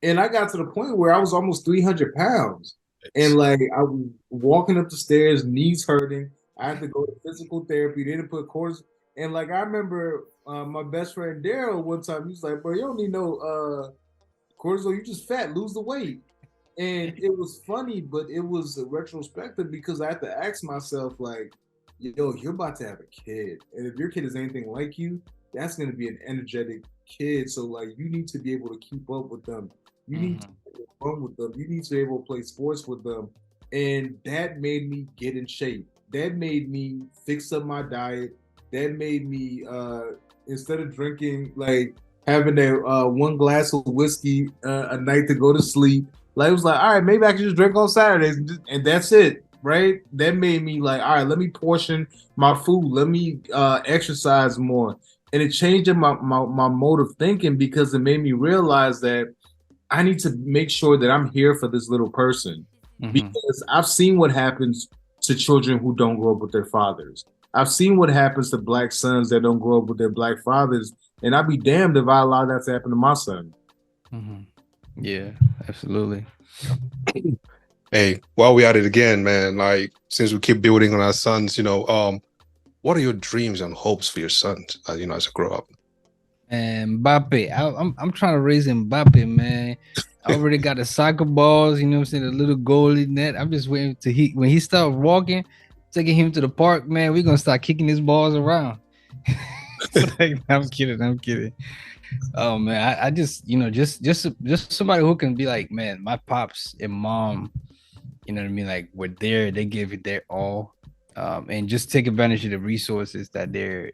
C: And I got to the point where I was almost 300 pounds. And like I was walking up the stairs, knees hurting. I had to go to physical therapy. They didn't put cords. And like I remember my best friend Daryl one time, he was like, "Bro, you don't need no cortisol. You just fat. Lose the weight." And it was funny, but it was a retrospective because I had to ask myself, like, yo, you're about to have a kid. And if your kid is anything like you, that's going to be an energetic kid. So, like, you need to be able to keep up with them. You need to run with them. You need to be able to play sports with them. And that made me get in shape. That made me fix up my diet. That made me, instead of drinking, like, having that one glass of whiskey a night to go to sleep, like it was like, all right, maybe I can just drink on Saturdays and that's it, right? That made me like, all right, let me portion my food, let me exercise more, and it changed my mode of thinking because it made me realize that I need to make sure that I'm here for this little person because I've seen what happens to children who don't grow up with their fathers. I've seen what happens to black sons that don't grow up with their black fathers, and I'd be damned if I allow that to happen to my son.
B: Yeah, absolutely.
A: Hey, while we at it again, man, like since we keep building on our sons, what are your dreams and hopes for your sons, as they grow up?
B: And Mbappe, I'm trying to raise Mbappe, man. I already got the soccer balls, you know what I'm saying, the little goalie net. I'm just waiting to when he start walking, taking him to the park, man. We're gonna start kicking his balls around. Like, I'm kidding. Oh man, I just just somebody who can be like, man, my pops and mom, you know what I mean, like were there, they gave it their all, and just take advantage of the resources that they're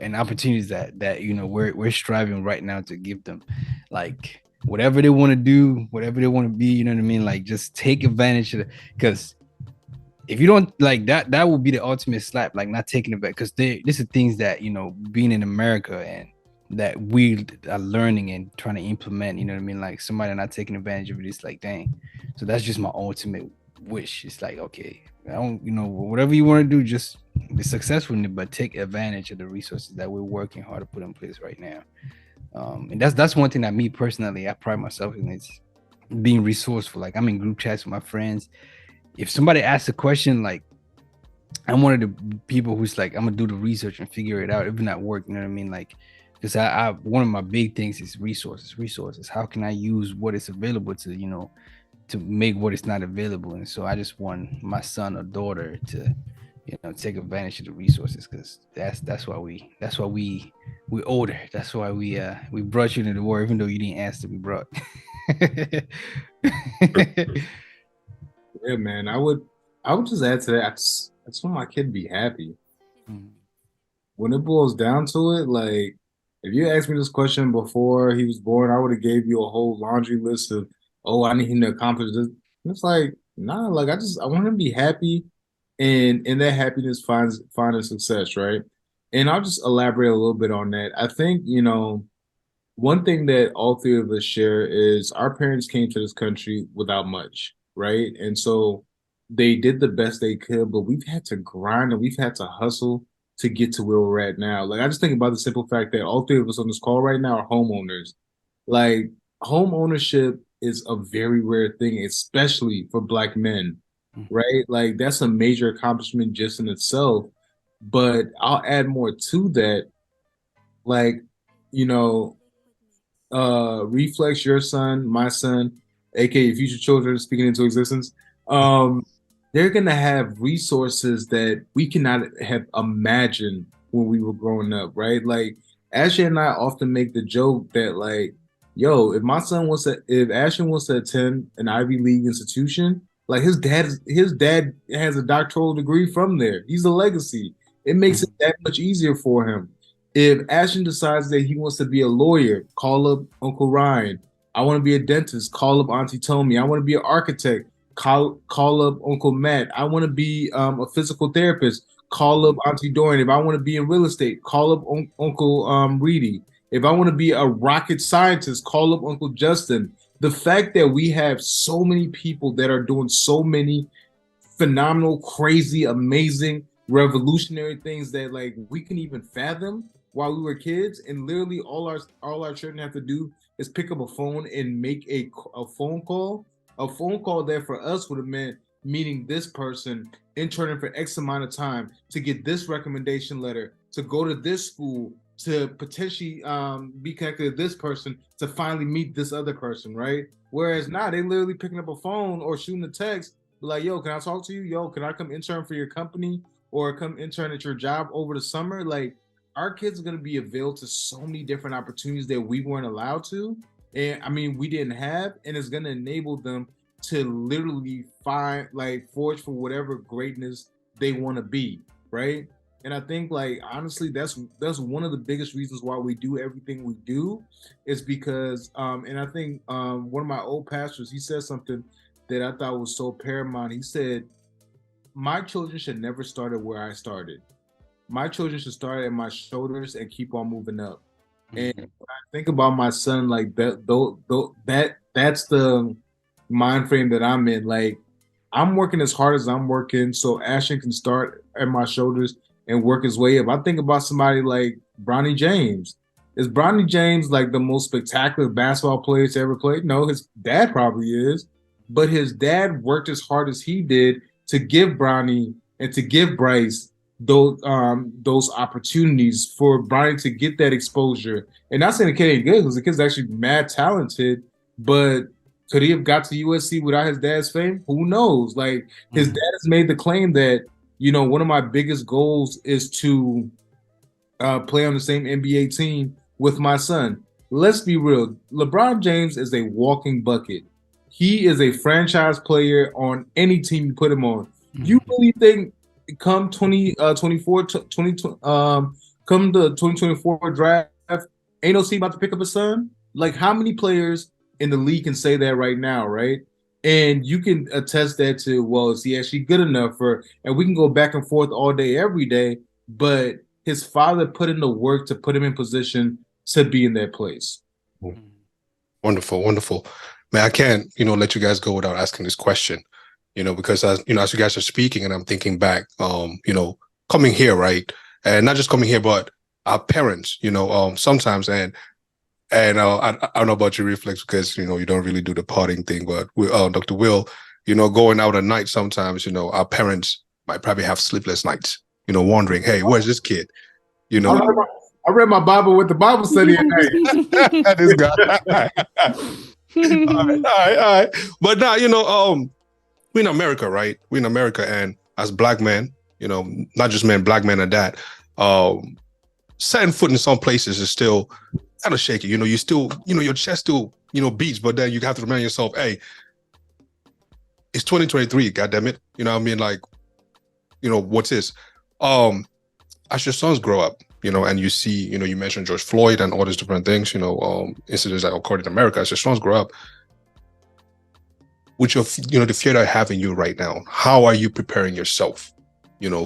B: and opportunities that we're striving right now to give them, like whatever they want to do, whatever they want to be, you know what I mean, like just take advantage of it, because if you don't like that, that will be the ultimate slap, like not taking it back, because this is things that being in America and that we are learning and trying to implement, you know what I mean, like somebody not taking advantage of it, it's like, dang. So that's just my ultimate wish. It's like, okay, I don't, whatever you want to do, just be successful in it, but take advantage of the resources that we're working hard to put in place right now. And that's one thing that me personally, I pride myself in, is being resourceful. Like I'm in group chats with my friends. If somebody asks a question, like I'm one of the people who's like, I'm gonna do the research and figure it out, even at work, you know what I mean? Like, because I one of my big things is resources. How can I use what is available to make what is not available? And so I just want my son or daughter to take advantage of the resources, because that's why we older. That's why we brought you into the world, even though you didn't ask to be brought.
C: Yeah, man. I would just add to that. I just want my kid to be happy. When it boils down to it, like if you asked me this question before he was born, I would have gave you a whole laundry list of, oh, I need him to accomplish this. And it's like, nah, like I want him to be happy, and in that happiness finds finding success, right? And I'll just elaborate a little bit on that. I think, one thing that all three of us share is our parents came to this country without much, right? And so they did the best they could, but we've had to grind and we've had to hustle to get to where we're at now. Like I just think about the simple fact that all three of us on this call right now are homeowners. Like home ownership is a very rare thing, especially for Black men, right? Like that's a major accomplishment just in itself. But I'll add more to that. Like, you know, Reflex, your son, my son, aka future children speaking into existence, they're gonna have resources that we cannot have imagined when we were growing up, right? Like Ashley and I often make the joke that like, yo, if Ashton wants to attend an Ivy League institution, like his dad has a doctoral degree from there. He's a legacy. It makes it that much easier for him. If Ashton decides that he wants to be a lawyer, call up Uncle Ryan. I want to be a dentist, call up Auntie Tommy. I want to be an architect, call up Uncle Matt. I want to be a physical therapist, call up Auntie Dorian. If I want to be in real estate, call up Uncle Reedy. If I want to be a rocket scientist, call up Uncle Justin. The fact that we have so many people that are doing so many phenomenal, crazy, amazing, revolutionary things that like we can even fathom while we were kids, and literally all our children have to do is pick up a phone and make a phone call. A phone call that for us would have meant meeting this person, interning for X amount of time to get this recommendation letter, to go to this school, to potentially be connected to this person, to finally meet this other person, right? Whereas now they literally picking up a phone or shooting a text, like, yo, can I talk to you? Yo, can I come intern for your company or come intern at your job over the summer? Like, our kids are going to be availed to so many different opportunities that we weren't allowed to. And I mean, we didn't have, and it's going to enable them to literally forge for whatever greatness they want to be, right? And I think, like, honestly, that's one of the biggest reasons why we do everything we do, is because, and I think one of my old pastors, he said something that I thought was so paramount. He said, my children should never start at where I started. My children should start at my shoulders and keep on moving up. And when I think about my son, like that's the mind frame that I'm in. Like, I'm working as hard as I'm working so Ashton can start at my shoulders and work his way up. I think about somebody like Bronny James. Is Bronny James like the most spectacular basketball player to ever play? No, his dad probably is. But his dad worked as hard as he did to give Bronny and to give Bryce those opportunities for Bronny to get that exposure. And not saying the kid ain't good, because the kid's actually mad talented, but could he have got to USC without his dad's fame? Who knows? Like, his dad has made the claim that, you know, one of my biggest goals is to play on the same NBA team with my son. Let's be real. LeBron James is a walking bucket. He is a franchise player on any team you put him on. You really think come 2024 come the 2024 draft, ain't no team about to pick up a son? Like, how many players in the league can say that right now, right? And you can attest that to, well, is he actually good enough for, and we can go back and forth all day, every day, but his father put in the work to put him in position to be in that place.
A: Wonderful, wonderful. Man, I can't, let you guys go without asking this question, because as you guys are speaking and I'm thinking back, coming here, right? And not just coming here, but our parents, sometimes, and I don't know about your Reflex, because, you don't really do the partying thing, but Dr. Will, going out at night, sometimes, our parents might probably have sleepless nights, wondering, hey, where's this kid?
C: I read my Bible with the Bible study at night.
A: This guy. all right. But now, we're in America, right? We're in America, and as Black men, not just men, Black men at that, setting foot in some places is still kind of shaky. You still, your chest still, beats, but then you have to remind yourself, hey, it's 2023, goddammit. You know what I mean? Like, what's this? As your sons grow up, and you see, you mentioned George Floyd and all these different things, incidents that occurred in America, as your sons grow up, with your, the fear that I have in you right now, how are you preparing yourself,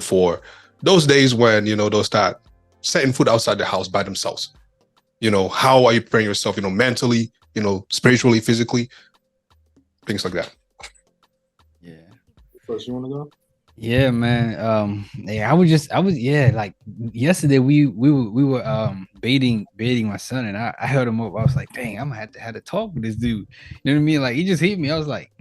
A: for those days when, they'll start setting foot outside the house by themselves? how are you preparing yourself, mentally, spiritually, physically, things like that.
B: Yeah.
C: First, you want to go?
B: Yeah, man. Yeah, like yesterday we were baiting my son, and I held him up. I was like, dang, I'm gonna have to talk with this dude. You know what I mean? Like he just hit me. I was like,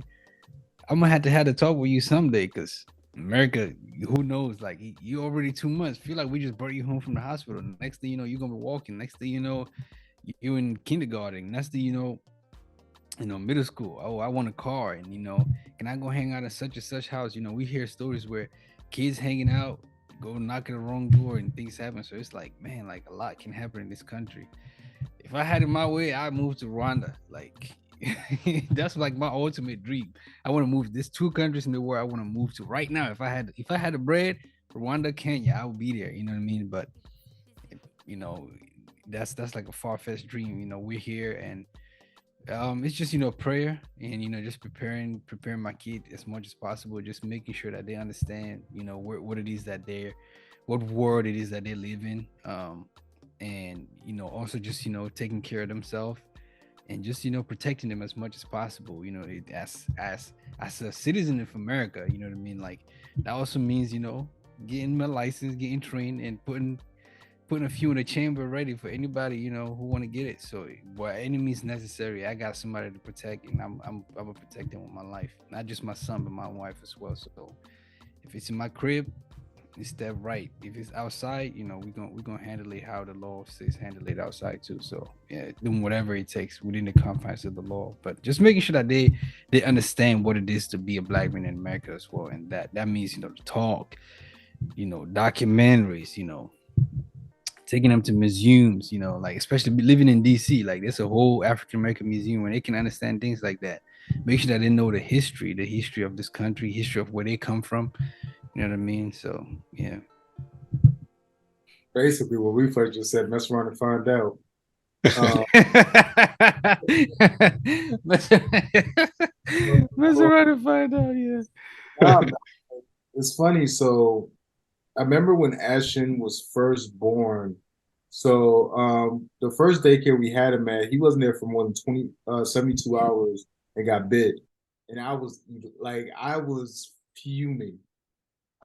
B: I'm gonna have to talk with you someday, because America, who knows? Like you already 2 months. Feel like we just brought you home from the hospital. Next thing you know, you're gonna be walking. Next thing you know, you're in kindergarten. Next thing you know, middle school. Oh, I want a car, and can I go hang out at such and such house? We hear stories where kids hanging out, go knocking the wrong door, and things happen. So it's like, man, like a lot can happen in this country. If I had it my way, I'd move to Rwanda. Like that's like my ultimate dream. I want to move. There's 2 countries in the world I want to move to right now. If I had the bread, Rwanda, Kenya, I would be there. You know what I mean? But that's like a far-fetched dream. We're here, and it's just prayer, and just preparing my kid as much as possible, just making sure that they understand what it is that what world it is that they live in, and also just taking care of themselves, and just protecting them as much as possible, as a citizen of America. You know what I mean? Like that also means getting my license, getting trained, and putting a few in the chamber ready for anybody who want to get it. So by any means necessary, I got somebody to protect, and I'm gonna protect them with my life, not just my son but my wife as well. So if it's in my crib, it's that right. If it's outside, we're gonna handle it how the law says handle it outside too. So yeah, doing whatever it takes within the confines of the law, but just making sure that they understand what it is to be a Black man in America as well, and that means to talk, documentaries, taking them to museums, like especially living in DC, like there's a whole African American museum where they can understand things like that. Make sure that they know the history of this country, history of where they come from. You know what I mean? So yeah.
C: Basically, what we first just said, mess around and find out.
B: Mess around and find out, yeah.
C: It's funny. So I remember when Ashton was first born. So the first daycare we had him at, he wasn't there for more than 72 hours and got bit. And I was fuming.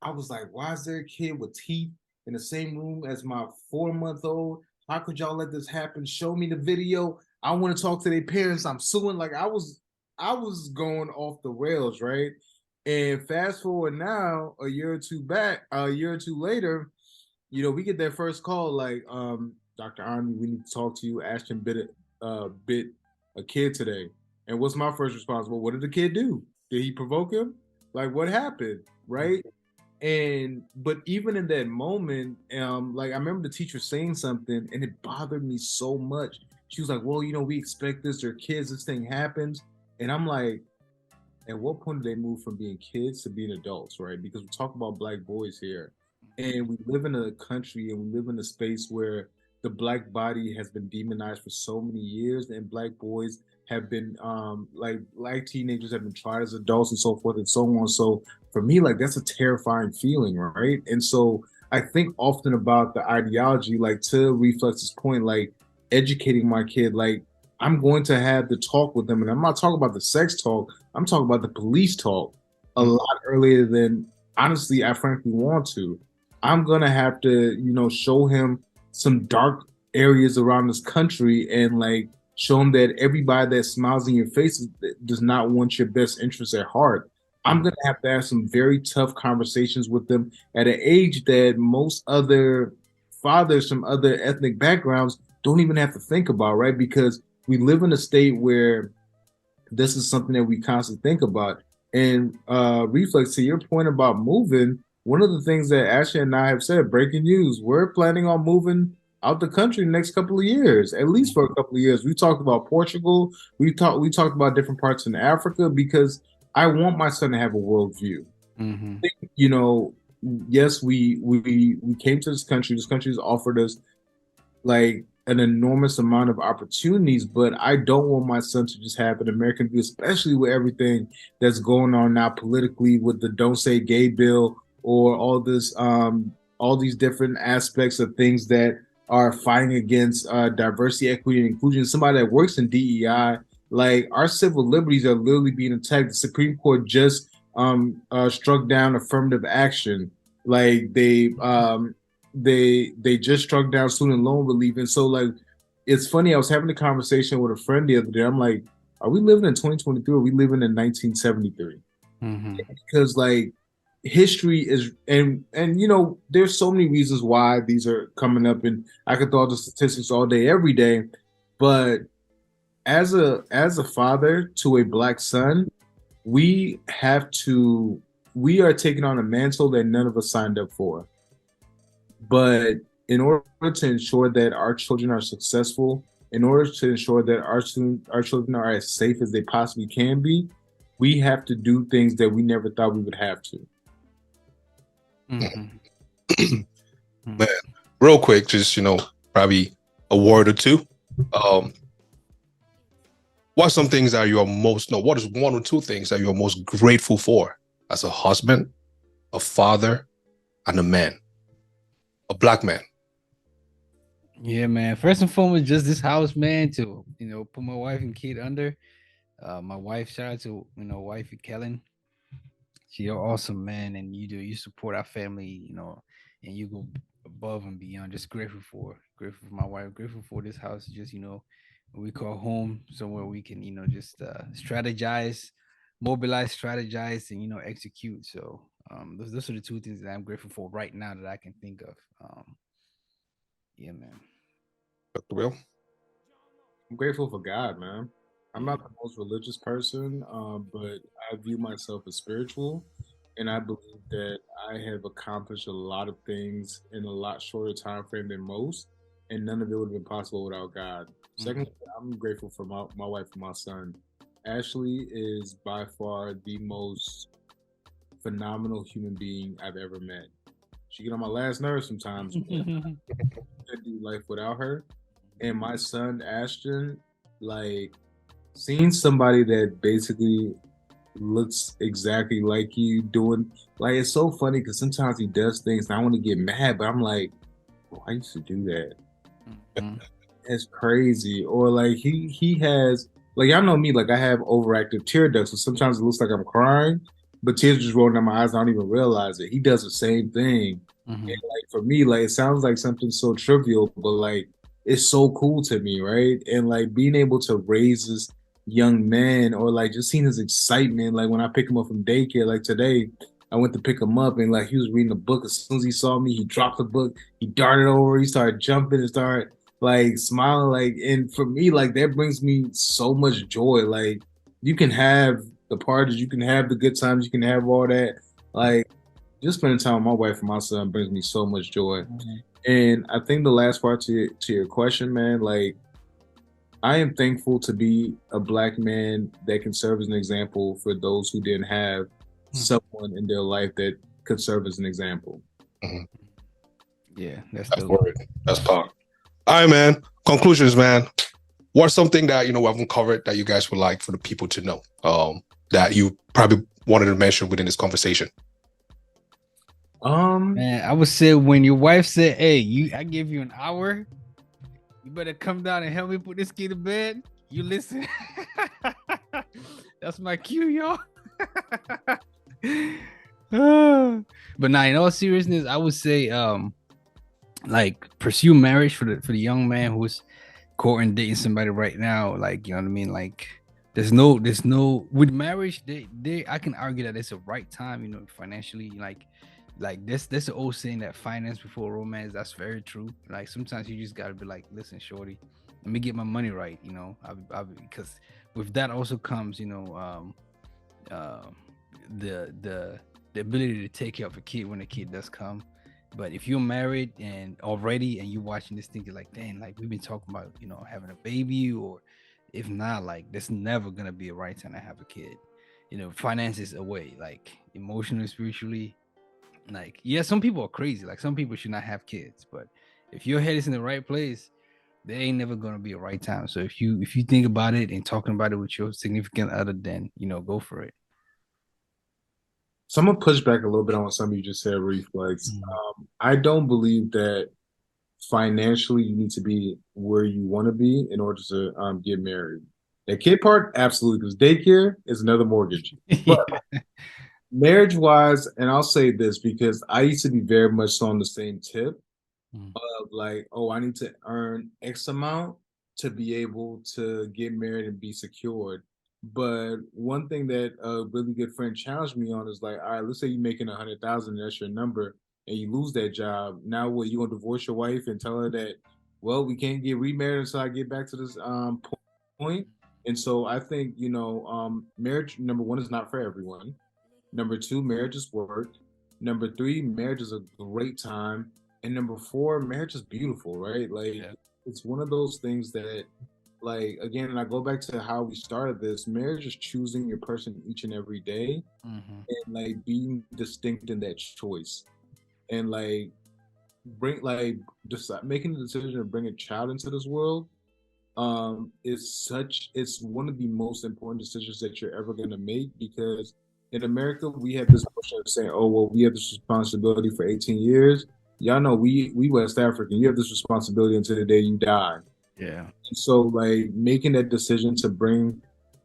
C: I was like, why is there a kid with teeth in the same room as my 4-month-old? How could y'all let this happen? Show me the video. I want to talk to their parents. I'm suing. Like I was going off the rails, right? And fast forward now, a year or two later, we get that first call, like, Dr. Anyu, we need to talk to you. Ashton bit a kid today. And what's my first response? Well, what did the kid do? Did he provoke him? Like, what happened? Right? But even in that moment, like I remember the teacher saying something and it bothered me so much. She was like, well, we expect this. They're kids. This thing happens. And I'm like, at what point do they move from being kids to being adults, right? Because we talk about Black boys here, and we live in a country and we live in a space where the Black body has been demonized for so many years, and Black boys have been like teenagers have been tried as adults and so forth and so on. So for me, like that's a terrifying feeling, right? And so I think often about the ideology, like to Reflex's point, like educating my kid, like I'm going to have the talk with them, and I'm not talking about the sex talk. I'm talking about the police talk a lot earlier than honestly I frankly want to. I'm gonna have to, show him some dark areas around this country and like show him that everybody that smiles in your face does not want your best interests at heart. I'm gonna have to have some very tough conversations with them at an age that most other fathers from other ethnic backgrounds don't even have to think about, right? Because we live in a state where this is something that we constantly think about. And Reflex, to your point about moving, one of the things that Ashley and I have said, breaking news, we're planning on moving out the country the next couple of years, at least for a couple of years. We talked about Portugal. We talked about different parts in Africa because I want my son to have a worldview.
B: Mm-hmm.
C: Yes, we came to this country. This country has offered us like an enormous amount of opportunities, but I don't want my son to just have an American view, especially with everything that's going on now politically with the Don't Say Gay bill or all these different aspects of things that are fighting against diversity, equity, and inclusion. Somebody that works in DEI, like our civil liberties are literally being attacked. The Supreme Court just struck down affirmative action. Like they just struck down student loan relief, and so like it's funny. I was having a conversation with a friend the other day. I'm like, are we living in 2023 or are we living in 1973?
B: Mm-hmm.
C: Because like history is and you know there's so many reasons why these are coming up, and I could throw out the statistics all day every day, but as a father to a black son, we have to we are taking on a mantle that none of us signed up for. But in order to ensure that our children are successful, in order to ensure that our children are as safe as they possibly can be, we have to do things that we never thought we would have to.
B: Mm-hmm.
A: Man, real quick, just probably a word or two. What are some things that you're most what is one or two things that you're most grateful for as a husband, a father, and a man, a black man?
B: Yeah, man. First and foremost, just this house, man, to put my wife and kid under. My wife, shout out to wifey Kellen. You're awesome, man, and you support our family, and you go above and beyond. Just grateful for my wife, grateful for this house. Just we call home, somewhere we can just strategize, mobilize, strategize, and execute. So those are the two things that I'm grateful for right now that I can think of. Yeah, man.
A: Dr. Will?
C: I'm grateful for God, man. I'm not the most religious person, but I view myself as spiritual, and I believe that I have accomplished a lot of things in a lot shorter time frame than most, and none of it would have been possible without God. Secondly, I'm grateful for my wife and my son. Ashley is by far the most phenomenal human being I've ever met. She get on my last nerve sometimes. I can't do life without her. And my son Ashton, like seeing somebody that basically looks exactly like you doing, like it's so funny because sometimes he does things and I want to get mad, but I'm like, oh, I used to do that. It's crazy. Or like he has, like y'all know me, like I have overactive tear ducts, so sometimes it looks like I'm crying, but tears just rolling down my eyes. I don't even realize it. He does the same thing. And like for me, like it sounds like something so trivial, but like it's so cool to me, right? And like being able to raise this young man, or like just seeing his excitement, like when I pick him up from daycare, like today, I went to pick him up and like he was reading a book. As soon as he saw me, he dropped the book, he darted over, he started jumping and started like smiling, like, and for me, like that brings me so much joy. Like you can have the parties, you can have the good times, you can have all that. Like just spending time with my wife and my son brings me so much joy. And I think the last part to your question, man, like I am thankful to be a black man that can serve as an example for those who didn't have someone in their life that could serve as an example.
B: Yeah, that's
A: word. That's talk. All right, man. Conclusions, man. What's something that we haven't covered that you guys would like for the people to know? That you probably wanted to mention within this conversation.
B: Man, I would say when your wife said, "Hey, I give you an hour, you better come down and help me put this kid to bed," you listen. That's my cue, y'all. But now, in all seriousness, I would say, like pursue marriage for the young man who's courting, dating somebody right now. Like, you know what I mean? Like, there's no with marriage. I can argue that it's a right time. Financially, like this an old saying that finance before romance. That's very true. Like sometimes you just gotta be like, listen, shorty, let me get my money right. Because with that also comes, the ability to take care of a kid when a kid does come. But if you're married and you're watching this thing, you're like, dang, like we've been talking about, having a baby, or if not, like there's never gonna be a right time to have a kid. Finances away, like emotionally, spiritually. Like, yeah, some people are crazy. Like some people should not have kids, but if your head is in the right place, there ain't never gonna be a right time. So if you think about it and talking about it with your significant other, then go for it.
C: So I'm gonna push back a little bit on what some of you just said, Reef. Like, I don't believe that financially you need to be where you want to be in order to get married. The kid part, absolutely, because daycare is another mortgage. But marriage wise, and I'll say this because I used to be very much on the same tip of like, oh, I need to earn X amount to be able to get married and be secured. But one thing that a really good friend challenged me on is like, all right, let's say you're making 100,000, that's your number, and you lose that job. Now, what, you gonna divorce your wife and tell her that, well, we can't get remarried until I get back to this point? And so I think, marriage, number one, is not for everyone. Number two, marriage is work. Number three, marriage is a great time. And number four, marriage is beautiful, right? Like, it's one of those things that, like, again, and I go back to how we started this, marriage is choosing your person each and every day and like being distinct in that choice. And like just making the decision to bring a child into this world it's one of the most important decisions that you're ever going to make, because in America we have this notion of saying, oh well, we have this responsibility for 18 years. Y'all know we West African, you have this responsibility until the day you die.
B: Yeah.
C: And so like making that decision to bring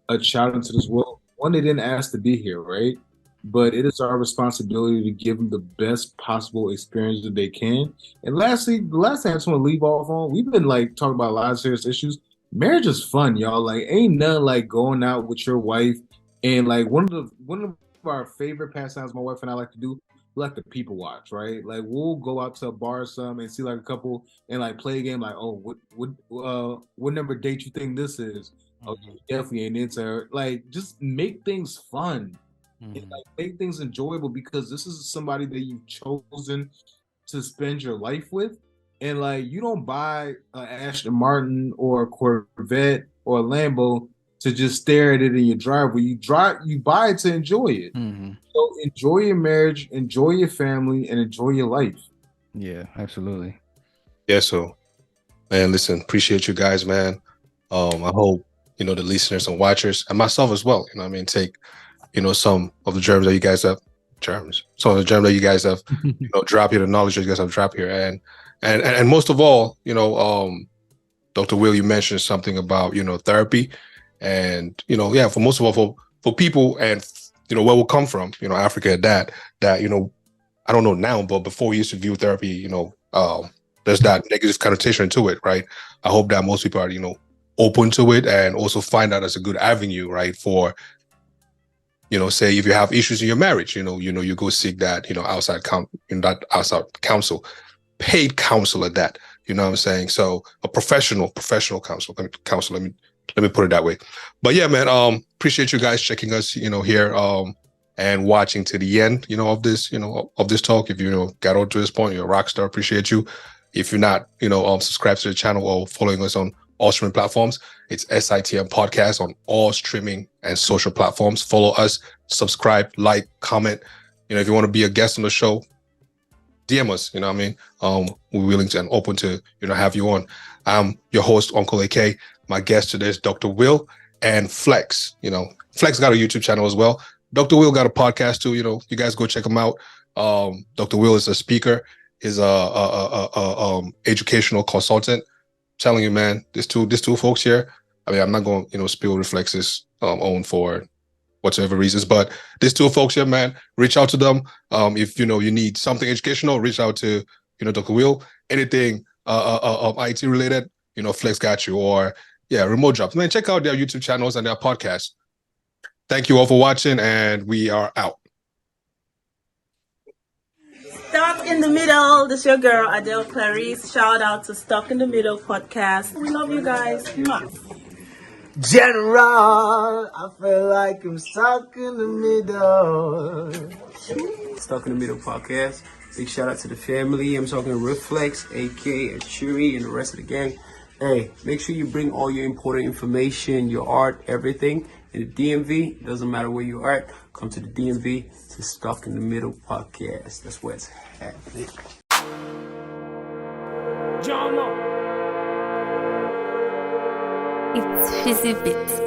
C: a child into this world, one, they didn't ask to be here, right? But it is our responsibility to give them the best possible experience that they can. And lastly, the last thing I just want to leave off on, we've been like talking about a lot of serious issues. Marriage is fun, y'all. Like, ain't nothing like going out with your wife. And like one of our favorite pastimes my wife and I like to do, we like to people watch, right? Like we'll go out to a bar or something and see like a couple and like play a game like, oh, what number date you think this is? Oh, you definitely ain't into her. Like, just make things fun. And like make things enjoyable, because this is somebody that you've chosen to spend your life with. And like, you don't buy an Aston Martin or a Corvette or a Lambo to just stare at it in your driveway. You buy it to enjoy it. So enjoy your marriage, enjoy your family, and enjoy your life.
B: Yeah, absolutely.
A: Yeah, so man, listen, appreciate you guys, man. I hope the listeners and watchers and myself as well, take some of the germs that you guys have some of the germs that you guys have drop here, the knowledge that you guys have dropped here, and most of all, Dr. Will, you mentioned something about therapy, and for most of all, for people, and where we'll come from, Africa, that I don't know now, but before we used to view therapy, there's that negative connotation to it, right? I hope that most people are open to it, and also find out as a good avenue, right, for say if you have issues in your marriage, you go seek that, outside counsel, paid counsel at that, you know what I'm saying? So a professional counsel, let me put it that way. But yeah, man, appreciate you guys checking us, here, and watching to the end, of this, of this talk. If you got on to this point, you're a rock star. Appreciate you. If you're not, subscribed to the channel or following us on all streaming platforms, it's SITM Podcast on all streaming and social platforms. Follow us, subscribe, like, comment. If you want to be a guest on the show, DM us. We're willing to and open to have you on. I'm your host, Uncle AK. My guest today is Dr. Will and Flex. Flex got a YouTube channel as well. Dr. Will got a podcast too. You guys go check him out. Dr. Will is a speaker. Is a educational consultant. Telling you, man, these two folks here. I mean, I'm not going to spill Reflex's own for whatever reasons, but these two folks here, man, reach out to them. If you need something educational, reach out to Dr. Will. Anything IT related, Flex got you. Or remote jobs, man. Check out their YouTube channels and their podcasts. Thank you all for watching, and we are out.
D: Stuck in the Middle. This is your girl, Adele Clarice. Shout out to Stuck in the Middle podcast. We love you guys.
E: General, I feel like I'm stuck in the middle. Stuck in the Middle podcast. Big shout out to the family. I'm talking to Reflex, AK, Shuri, and the rest of the gang. Hey, make sure you bring all your important information, your art, everything in the DMV. Doesn't matter where you are at. Come to the DMV to Stuck in the Middle podcast. That's where it's happening.
F: It's Fizzy Bits.